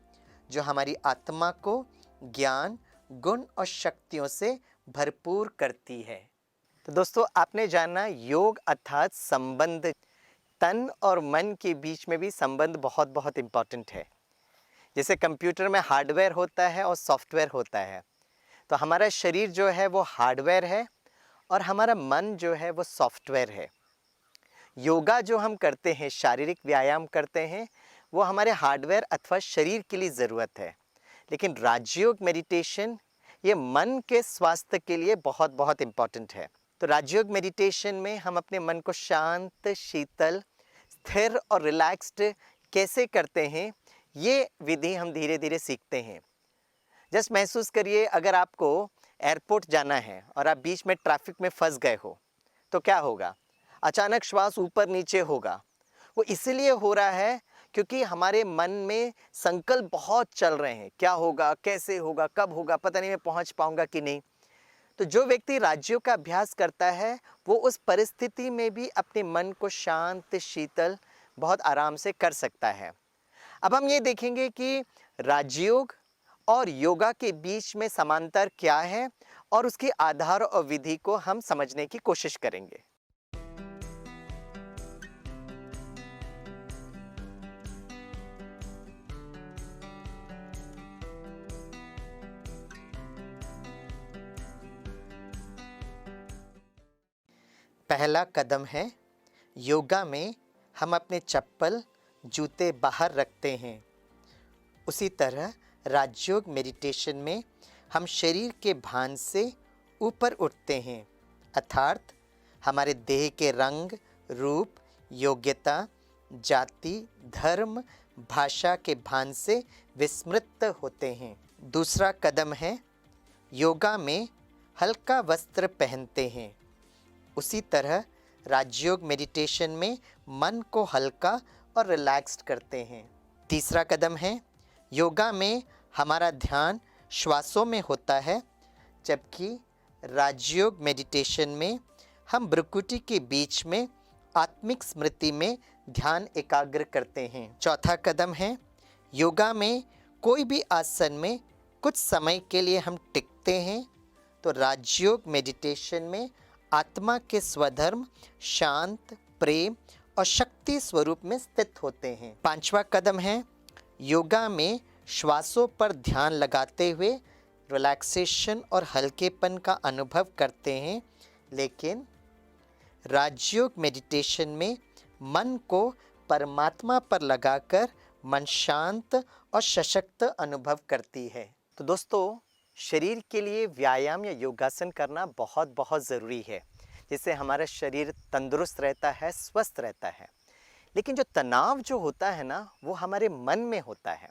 जो हमारी आत्मा को ज्ञान, गुण और शक्तियों से भरपूर करती है। तो दोस्तों, आपने जाना योग अर्थात संबंध। तन और मन के बीच में भी संबंध बहुत बहुत इम्पॉर्टेंट है। जैसे कंप्यूटर में हार्डवेयर होता है और सॉफ्टवेयर होता है, तो हमारा शरीर जो है वो हार्डवेयर है और हमारा मन जो है वो सॉफ्टवेयर है। योगा जो हम करते हैं, शारीरिक व्यायाम करते हैं, वो हमारे हार्डवेयर अथवा शरीर के लिए ज़रूरत है। लेकिन राजयोग मेडिटेशन ये मन के स्वास्थ्य के लिए बहुत बहुत इम्पॉर्टेंट है। तो राजयोग मेडिटेशन में हम अपने मन को शांत, शीतल, स्थिर और रिलैक्स्ड कैसे करते हैं, ये विधि हम धीरे धीरे सीखते हैं। जस्ट महसूस करिए, अगर आपको एयरपोर्ट जाना है और आप बीच में ट्रैफिक में फंस गए हो तो क्या होगा? अचानक श्वास ऊपर नीचे होगा। वो इसलिए हो रहा है क्योंकि हमारे मन में संकल्प बहुत चल रहे हैं, क्या होगा, कैसे होगा, कब होगा, पता नहीं मैं पहुंच पाऊंगा कि नहीं। तो जो व्यक्ति राजयोग का अभ्यास करता है वो उस परिस्थिति में भी अपने मन को शांत, शीतल, बहुत आराम से कर सकता है। अब हम ये देखेंगे कि राजयोग और योगा के बीच में समांतर क्या है और उसके आधार और विधि को हम समझने की कोशिश करेंगे। पहला कदम है, योगा में हम अपने चप्पल, जूते बाहर रखते हैं। उसी तरह राजयोग मेडिटेशन में हम शरीर के भान से ऊपर उठते हैं, अर्थात हमारे देह के रंग, रूप, योग्यता, जाति, धर्म, भाषा के भान से विस्मृत होते हैं। दूसरा कदम है, योगा में हल्का वस्त्र पहनते हैं। उसी तरह राजयोग मेडिटेशन में मन को हल्का और रिलैक्स्ड करते हैं। तीसरा कदम है, योगा में हमारा ध्यान श्वासों में होता है, जबकि राजयोग मेडिटेशन में हम भ्रुकुटी के बीच में आत्मिक स्मृति में ध्यान एकाग्र करते हैं। चौथा कदम है, योगा में कोई भी आसन में कुछ समय के लिए हम टिकते हैं, तो राजयोग मेडिटेशन में आत्मा के स्वधर्म शांत, प्रेम और शक्ति स्वरूप में स्थित होते हैं। पांचवा कदम है, योगा में श्वासों पर ध्यान लगाते हुए रिलैक्सेशन और हल्केपन का अनुभव करते हैं, लेकिन राजयोग मेडिटेशन में मन को परमात्मा पर लगाकर मन शांत और सशक्त अनुभव करती है। तो दोस्तों, शरीर के लिए व्यायाम या योगासन करना बहुत बहुत ज़रूरी है, जिससे हमारा शरीर तंदुरुस्त रहता है, स्वस्थ रहता है। लेकिन जो तनाव जो होता है ना, वो हमारे मन में होता है,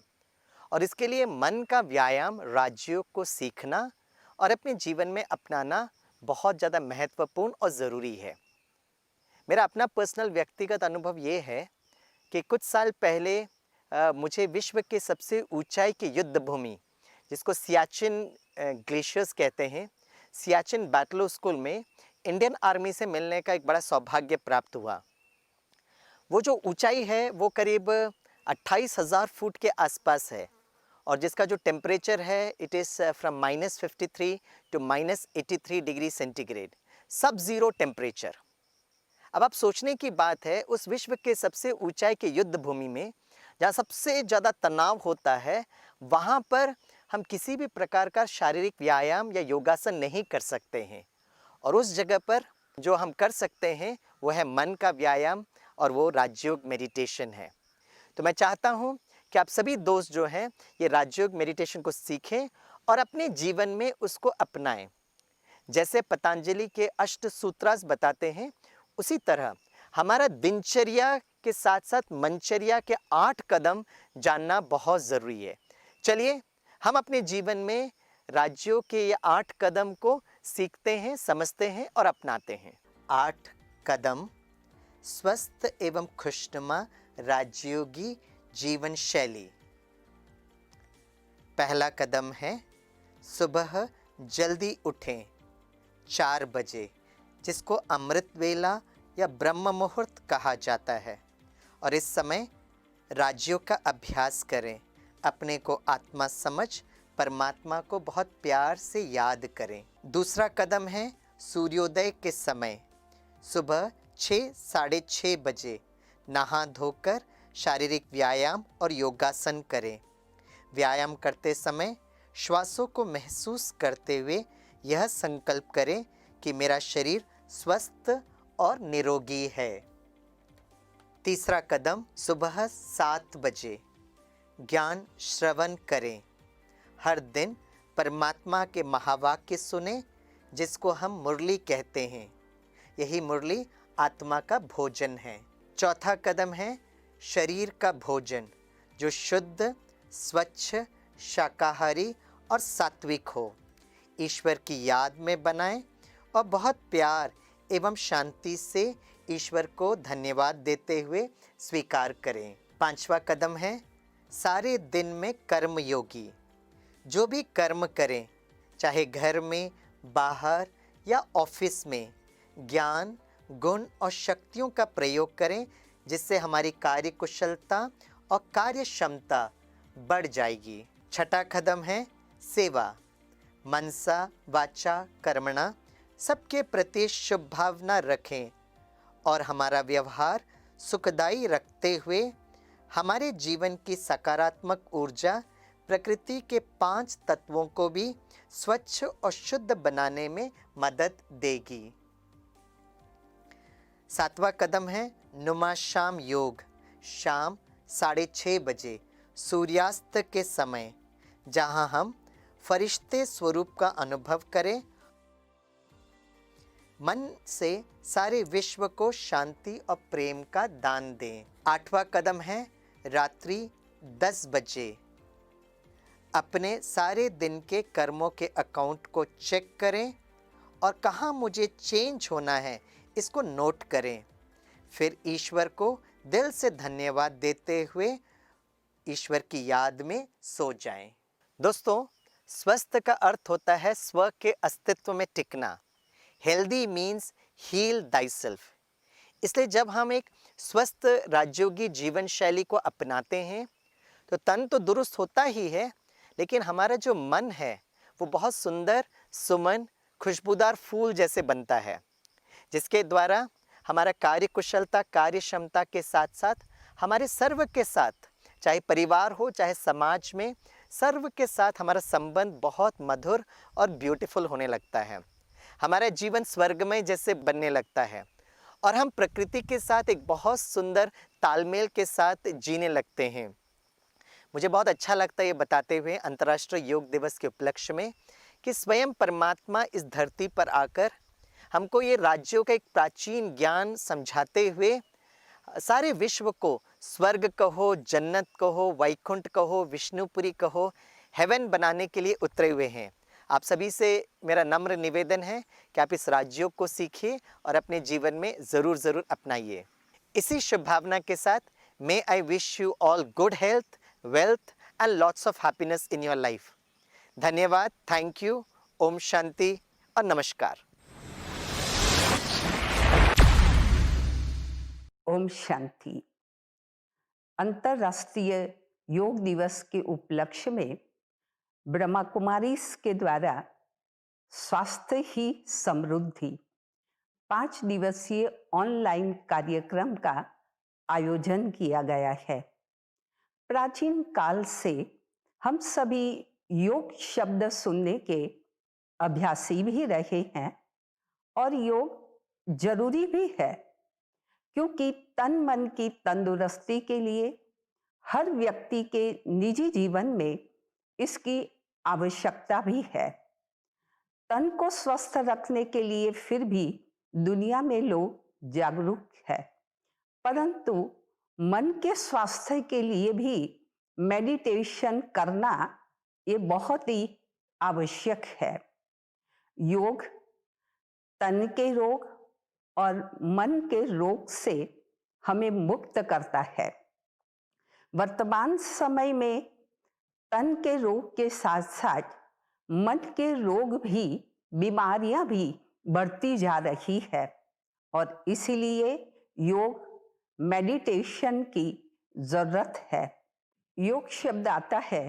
और इसके लिए मन का व्यायाम राजयोग को सीखना और अपने जीवन में अपनाना बहुत ज़्यादा महत्वपूर्ण और ज़रूरी है। मेरा अपना पर्सनल व्यक्तिगत अनुभव ये है कि कुछ साल पहले मुझे विश्व के सबसे ऊंचाई की युद्ध भूमि, जिसको सियाचिन ग्लेशियर्स कहते हैं, सियाचिन बैटल स्कूल में इंडियन आर्मी से मिलने का एक बड़ा सौभाग्य प्राप्त हुआ। वो जो ऊंचाई है वो करीब 28,000 फुट के आसपास है, और जिसका जो टेम्परेचर है it is from -53 to -83 degree centigrade, sub zero temperature. अब आप सोचने की बात है, उस विश्व के सबसे ऊंचाई के युद्ध भूमि में जहाँ सबसे ज़्यादा तनाव होता है, वहाँ पर हम किसी भी प्रकार का शारीरिक व्यायाम या योगासन नहीं कर सकते हैं। और उस जगह पर जो हम कर सकते हैं वो है मन का व्यायाम, और वो राजयोग मेडिटेशन है। तो मैं चाहता हूँ कि आप सभी दोस्त जो हैं ये राजयोग मेडिटेशन को सीखें और अपने जीवन में उसको अपनाएं। जैसे पतंजलि के अष्ट सूत्रास बताते हैं, उसी तरह हमारा दिनचर्या के साथ साथ मनचर्या के 8 कदम जानना बहुत ज़रूरी है। चलिए हम अपने जीवन में राजयोग के ये 8 कदम को सीखते हैं, समझते हैं और अपनाते हैं। 8 कदम स्वस्थ एवं खुशनुमा राजयोगी जीवन शैली। पहला कदम है, सुबह जल्दी उठें 4 बजे, जिसको अमृत वेला या ब्रह्म मुहूर्त कहा जाता है, और इस समय राजयोग का अभ्यास करें। अपने को आत्मा समझ परमात्मा को बहुत प्यार से याद करें। दूसरा कदम है, सूर्योदय के समय सुबह 6 साढ़े 6 बजे नहा धोकर शारीरिक व्यायाम और योगासन करें। व्यायाम करते समय श्वासों को महसूस करते हुए यह संकल्प करें कि मेरा शरीर स्वस्थ और निरोगी है। तीसरा कदम, सुबह 7 बजे ज्ञान श्रवण करें। हर दिन परमात्मा के महावाक्य सुने, जिसको हम मुरली कहते हैं। यही मुरली आत्मा का भोजन है। चौथा कदम है, शरीर का भोजन जो शुद्ध, स्वच्छ, शाकाहारी और सात्विक हो। ईश्वर की याद में बनाएं और बहुत प्यार एवं शांति से ईश्वर को धन्यवाद देते हुए स्वीकार करें। 5वां कदम है, सारे दिन में कर्म योगी। जो भी कर्म करें, चाहे घर में, बाहर या ऑफिस में, ज्ञान, गुण और शक्तियों का प्रयोग करें, जिससे हमारी कार्य कुशलता और कार्य क्षमता बढ़ जाएगी। 6ठा कदम है, सेवा। मनसा वाचा कर्मणा सबके प्रति शुभ भावना रखें और हमारा व्यवहार सुखदायी रखते हुए हमारे जीवन की सकारात्मक ऊर्जा प्रकृति के 5 तत्वों को भी स्वच्छ और शुद्ध बनाने में मदद देगी। 7वां कदम है, नुमा शाम योग। शाम 6:30 बजे सूर्यास्त के समय, जहां हम फरिश्ते स्वरूप का अनुभव करें, मन से सारे विश्व को शांति और प्रेम का दान दें। 8वां कदम है, रात्रि 10 बजे अपने सारे दिन के कर्मों के अकाउंट को चेक करें और कहाँ मुझे चेंज होना है इसको नोट करें। फिर ईश्वर को दिल से धन्यवाद देते हुए ईश्वर की याद में सो जाएं। दोस्तों, स्वस्थ का अर्थ होता है स्व के अस्तित्व में टिकना। Healthy means heal thyself. इसलिए जब हम एक स्वस्थ राजयोगी जीवन शैली को अपनाते हैं तो तन तो दुरुस्त होता ही है, लेकिन हमारा जो मन है वो बहुत सुंदर, सुमन, खुशबूदार फूल जैसे बनता है, जिसके द्वारा हमारा कार्य कुशलता, कार्य क्षमता के साथ साथ हमारे सर्व के साथ, चाहे परिवार हो चाहे समाज में, सर्व के साथ हमारा संबंध बहुत मधुर और ब्यूटीफुल होने लगता है। हमारा जीवन स्वर्गमय जैसे बनने लगता है और हम प्रकृति के साथ एक बहुत सुंदर तालमेल के साथ जीने लगते हैं। मुझे बहुत अच्छा लगता है ये बताते हुए अंतर्राष्ट्रीय योग दिवस के उपलक्ष्य में कि स्वयं परमात्मा इस धरती पर आकर हमको ये राज्यों का एक प्राचीन ज्ञान समझाते हुए सारे विश्व को स्वर्ग कहो, जन्नत कहो, वैकुंठ कहो, विष्णुपुरी कहो, हेवन बनाने के लिए उतरे हुए हैं। आप सभी से मेरा नम्र निवेदन है कि आप इस राज्यों को सीखिए और अपने जीवन में ज़रूर अपनाइए। इसी शुभ भावना के साथ may I wish you all good health, wealth and lots of happiness in your life. धन्यवाद, थैंक यू, ओम शांति और नमस्कार। ओम शांति। अंतर्राष्ट्रीय योग दिवस के उपलक्ष्य में ब्रह्मा कुमारीज के द्वारा स्वास्थ्य ही समृद्धि 5 दिवसीय ऑनलाइन कार्यक्रम का आयोजन किया गया है। प्राचीन काल से हम सभी योग शब्द सुनने के अभ्यासी भी रहे हैं और योग जरूरी भी है, क्योंकि तन मन की तंदुरुस्ती के लिए हर व्यक्ति के निजी जीवन में इसकी आवश्यकता भी है। तन को स्वस्थ रखने के लिए फिर भी दुनिया में लोग जागरूक है, परंतु मन के स्वास्थ्य के लिए भी मेडिटेशन करना ये बहुत ही आवश्यक है। योग तन के रोग और मन के रोग से हमें मुक्त करता है। वर्तमान समय में तन के रोग के साथ साथ मन के रोग भी, बीमारियां भी बढ़ती जा रही है और इसीलिए योग मेडिटेशन की जरूरत है। योग शब्द आता है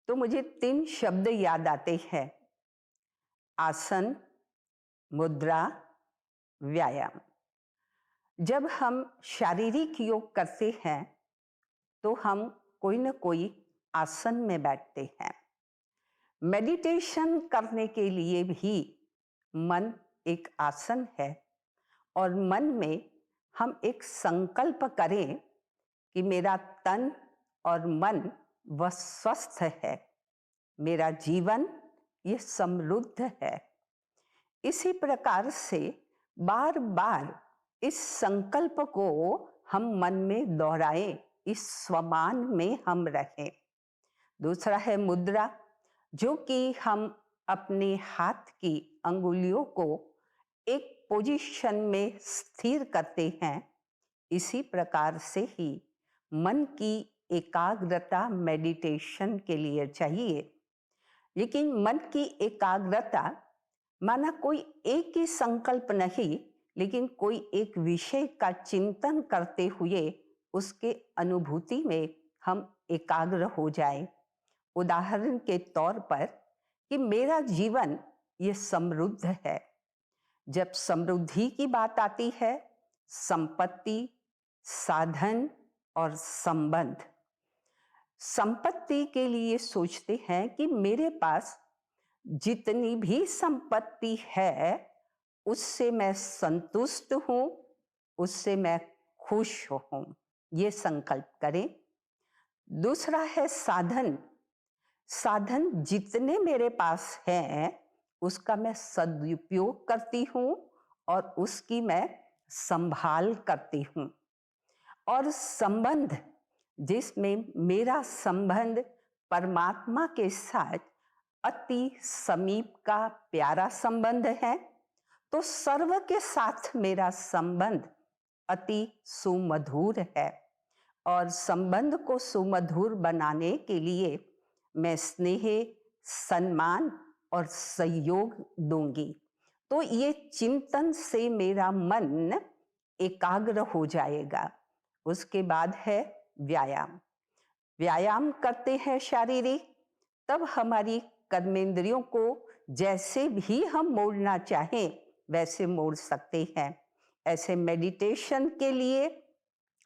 तो मुझे 3 शब्द याद आते हैं: आसन, मुद्रा, व्यायाम। जब हम शारीरिक योग करते हैं तो हम कोई न कोई आसन में बैठते हैं। मेडिटेशन करने के लिए भी मन एक आसन है और मन में हम एक संकल्प करें कि मेरा तन और मन वह स्वस्थ है, मेरा जीवन ये समृद्ध है। इसी प्रकार से बार बार इस संकल्प को हम मन में दोहराएं, इस स्वमान में हम रहें। दूसरा है मुद्रा, जो कि हम अपने हाथ की अंगुलियों को एक पोजीशन में स्थिर करते हैं। इसी प्रकार से ही मन की एकाग्रता मेडिटेशन के लिए चाहिए। लेकिन मन की एकाग्रता माना कोई एक ही संकल्प नहीं, लेकिन कोई एक विषय का चिंतन करते हुए उसके अनुभूति में हम एकाग्र हो जाएं। उदाहरण के तौर पर कि मेरा जीवन ये समृद्ध है। जब समृद्धि की बात आती है, संपत्ति, साधन और संबंध। संपत्ति के लिए सोचते हैं कि मेरे पास जितनी भी संपत्ति है उससे मैं संतुष्ट हूं, उससे मैं खुश हूं, ये संकल्प करें। दूसरा है साधन। साधन जितने मेरे पास हैं उसका मैं सदुपयोग करती हूं और उसकी मैं संभाल करती हूं। और संबंध, जिसमें मेरा संबंध परमात्मा के साथ अति समीप का प्यारा संबंध है, तो सर्व के साथ मेरा संबंध अति सुमधुर है और संबंध को सुमधुर बनाने के लिए मैं स्नेह, सम्मान और सहयोग दूंगी। तो ये चिंतन से मेरा मन एकाग्र हो जाएगा। उसके बाद है व्यायाम। व्यायाम करते हैं शारीरिक, तब हमारी कर्मेंद्रियों को जैसे भी हम मोड़ना चाहें वैसे मोड़ सकते हैं। ऐसे मेडिटेशन के लिए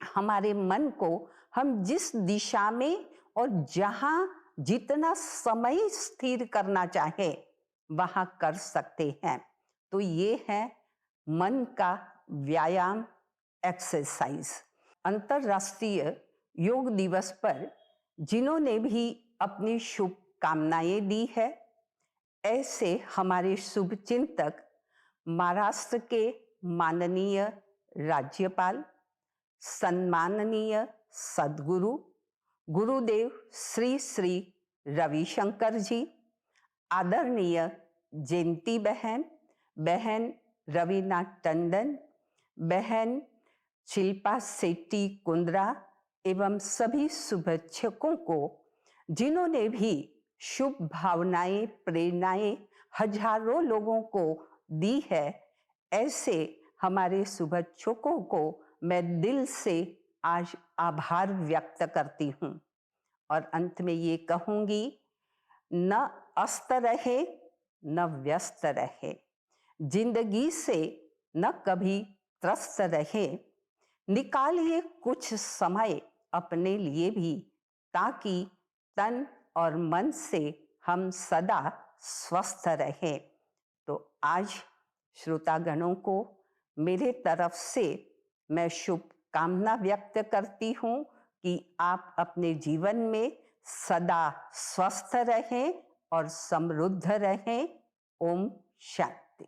हमारे मन को हम जिस दिशा में और जहाँ जितना समय स्थिर करना चाहें वहाँ कर सकते हैं। तो ये है मन का व्यायाम, एक्सरसाइज। अंतर्राष्ट्रीय योग दिवस पर जिन्होंने भी अपनी शुभकामनाएं दी है, ऐसे हमारे शुभ चिंतक महाराष्ट्र के माननीय राज्यपाल, सम्माननीय सद्गुरु गुरुदेव श्री श्री रविशंकर जी, आदरणीय जयंती बहन, बहन रवीना टंडन, बहन शिल्पा शेट्टी कुंद्रा एवं सभी शुभेच्छकों को, जिन्होंने भी शुभ भावनाएं, प्रेरणाएं हजारों लोगों को दी है, ऐसे हमारे शुभेच्छकों को मैं दिल से आज आभार व्यक्त करती हूँ। और अंत में ये कहूँगी, न अस्त रहे न व्यस्त रहे, जिंदगी से न कभी त्रस्त रहे, निकालिए कुछ समय अपने लिए भी, ताकि तन और मन से हम सदा स्वस्थ रहें। तो आज श्रोतागणों को मेरे तरफ से मैं शुभकामना व्यक्त करती हूँ कि आप अपने जीवन में सदा स्वस्थ रहें और समृद्ध रहें। ओम शांति।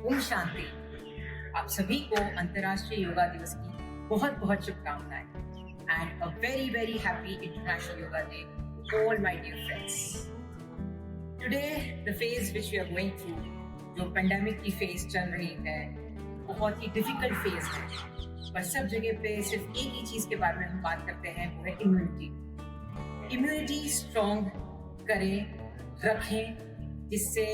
ओम शांति। आप सभी को अंतर्राष्ट्रीय योगा दिवस की बहुत बहुत शुभकामनाएं and a very very happy international yoga day to all my dear friends. Today the phase which we are going through, जो पेंडेमिक की फेज चल रही है, बहुत ही डिफिकल्ट फेज है, पर सब जगह पे सिर्फ एक ही चीज के बारे में हम बात करते हैं, वो है इम्यूनिटी। इम्यूनिटी स्ट्रॉन्ग करें, रखें, जिससे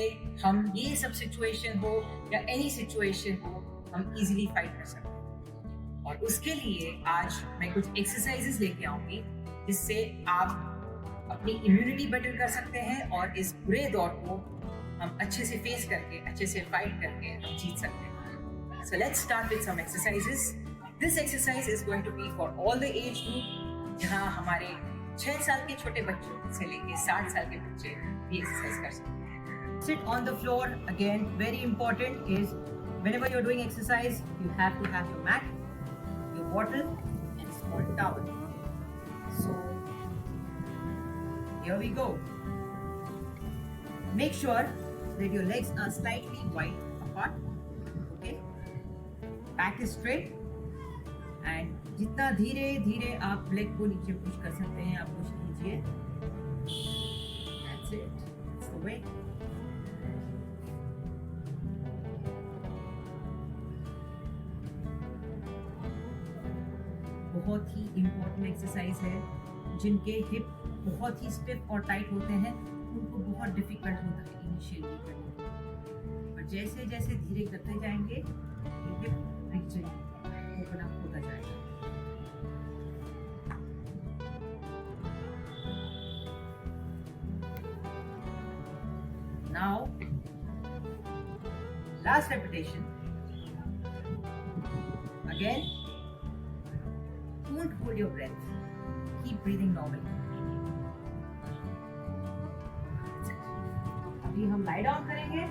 हम ये सब सिचुएशन हो या एनी सिचुएशन हो, हम इजीली फाइट कर सकते हैं। और उसके लिए आज मैं कुछ एक्सरसाइजेस लेके आऊंगी, जिससे आप अपनी इम्यूनिटी बेटर कर सकते हैं और इस बुरे दौर को हम अच्छे से फेस करके, अच्छे से फाइट करके हम जीत सकते हैं। So let's start with some exercises. This exercise is going to be for all the age group, जहाँ हमारे 6 साल के छोटे बच्चों से लेके 60 साल के बच्चे भी एक्सरसाइज कर सकते हैं। Sit on the floor. Again, very important is whenever you're doing exercise, you have to have your mat, your bottle, and a small towel. So here we go. Make sure that your legs are slightly wide apart. Okay. Back is straight. And जितना धीरे धीरे आप leg को नीचे push कर सकते हैं, आप पुश कीजिए. That's it. That's the way. बहुत ही इम्पोर्टेंट एक्सरसाइज है। जिनके हिप बहुत ही स्टिफ और टाइट होते हैं, उनको बहुत डिफिकल्ट होता है इनिशियली करने, और जैसे जैसे धीरे करते जाएंगे ये हिप रीजन ओपन अप होता जाएगा। Now last repetition. Again, don't hold your breath. Keep breathing normally. अभी हम lie down करेंगे।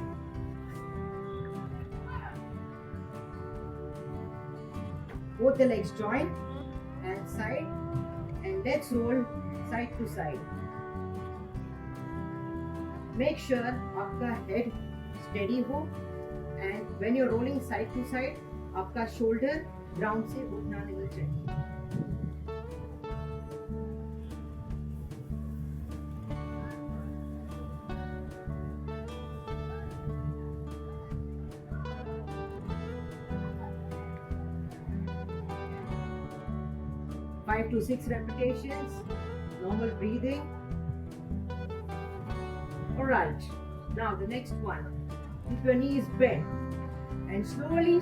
Both the legs join and side, and let's roll side to side. Make sure आपका head steady हो, and when you're rolling side to side, आपका shoulder ground से उठना नहीं चाहिए। 5 to 6 repetitions, normal breathing. Alright, now the next one. Keep your knees bent and slowly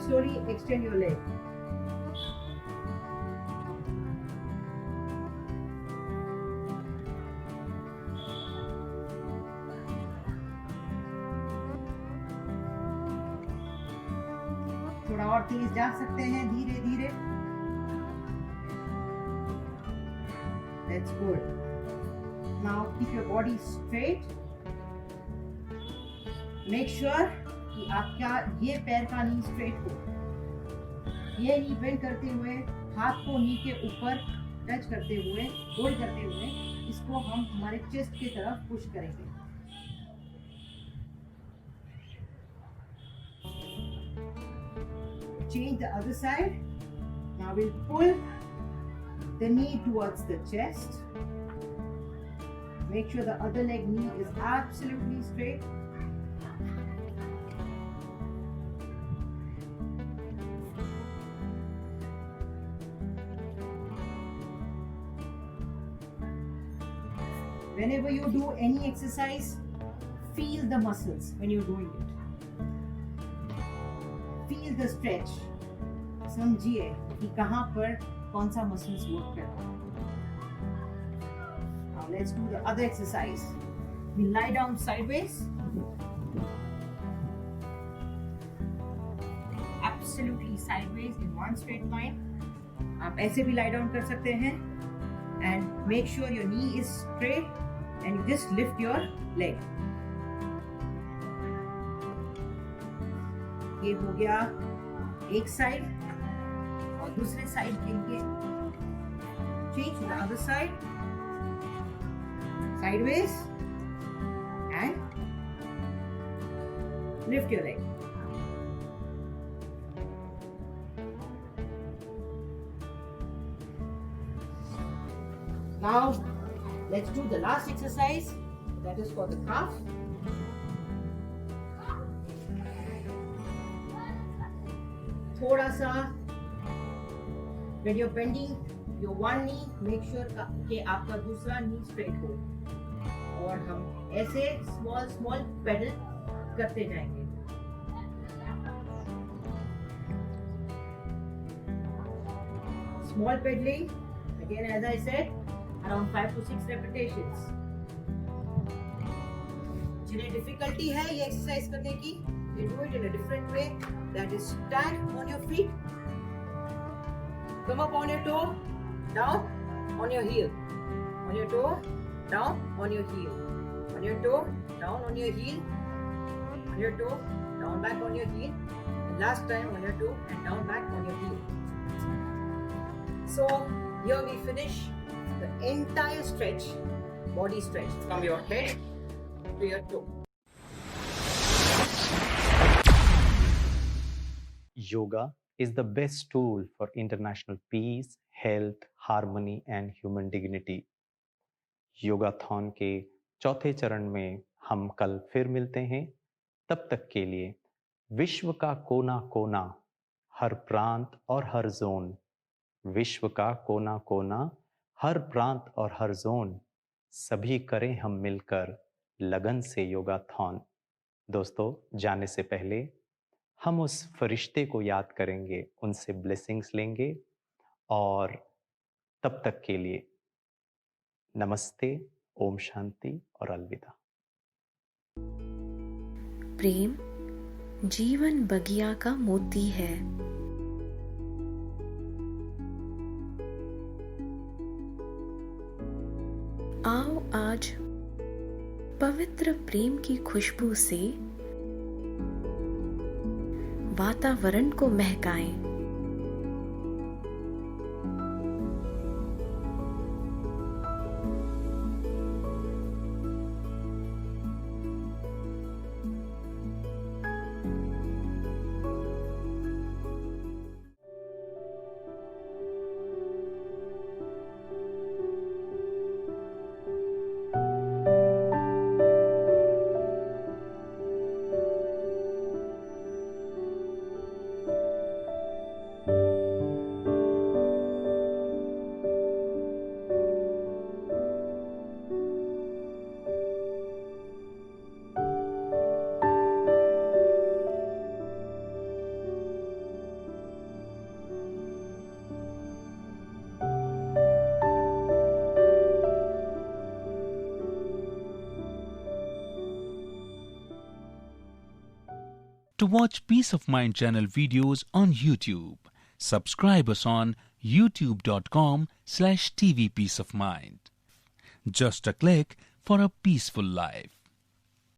extend your leg. थोड़ा और तेज जा सकते हैं, धीरे धीरे. That's good. Now keep your body straight. Make sure कि आपका ये पैर का नी स्ट्रेट हो. ये नी बेंड करते हुए, हाथ को नी के ऊपर टच करते हुए, होल्ड करते हुए, इसको हम हमारे चेस्ट की तरफ पुश करेंगे. Change the other side. Now we'll pull the knee towards the chest. Make sure the other leg knee is absolutely straight. Whenever you do any exercise, feel the muscles when you're doing it. Feel the stretch. समझिए कि कहाँ पर कौन सा muscles work कर रहा है. Now let's do the other exercise. We lie down sideways. Absolutely sideways in one straight line. आप ऐसे भी lie down कर सकते हैं. And make sure your knee is straight and you just lift your leg. ये हो गया एक साइड और दूसरे साइड के लिए change to the other side, sideways and lift your leg. Now let's do the last exercise, that is for the calf. थोड़ा सा when you're bending your one knee, make sure कि आपका दूसरा knee straight हो. और हम ऐसे small pedal करते जाएंगे. Small pedaling, again as I said, around 5 to 6 repetitions. जिन्हें difficulty है ये exercise करने की, they do it in a different way. That is, stand on your feet, come up on your toe, down on your heel, on your toe, down on your heel, on your toe, down on your heel, on your toe, down back on your heel, and last time on your toe and down back on your heel. So here we finish the entire stretch, body stretch from your head to your toe. Yoga is the best tool for international peace, health, harmony and human dignity. योगाथॉन के चौथे चरण में हम कल फिर मिलते हैं. तब तक के लिए विश्व का कोना कोना, हर प्रांत और हर जोन, विश्व का कोना कोना, हर प्रांत और हर जोन, सभी करें हम मिलकर लगन से योगाथॉन. दोस्तों, जाने से पहले हम उस फरिश्ते को याद करेंगे, उनसे ब्लेसिंग्स लेंगे और तब तक के लिए नमस्ते, ओम शांति और अलविदा. प्रेम जीवन बगिया का मोती है. आओ आज पवित्र प्रेम की खुशबू से वातावरण को महकाएं. To watch Peace of Mind channel videos on YouTube, subscribe us on youtube.com/tvpeaceofmind. Just a click for a peaceful life.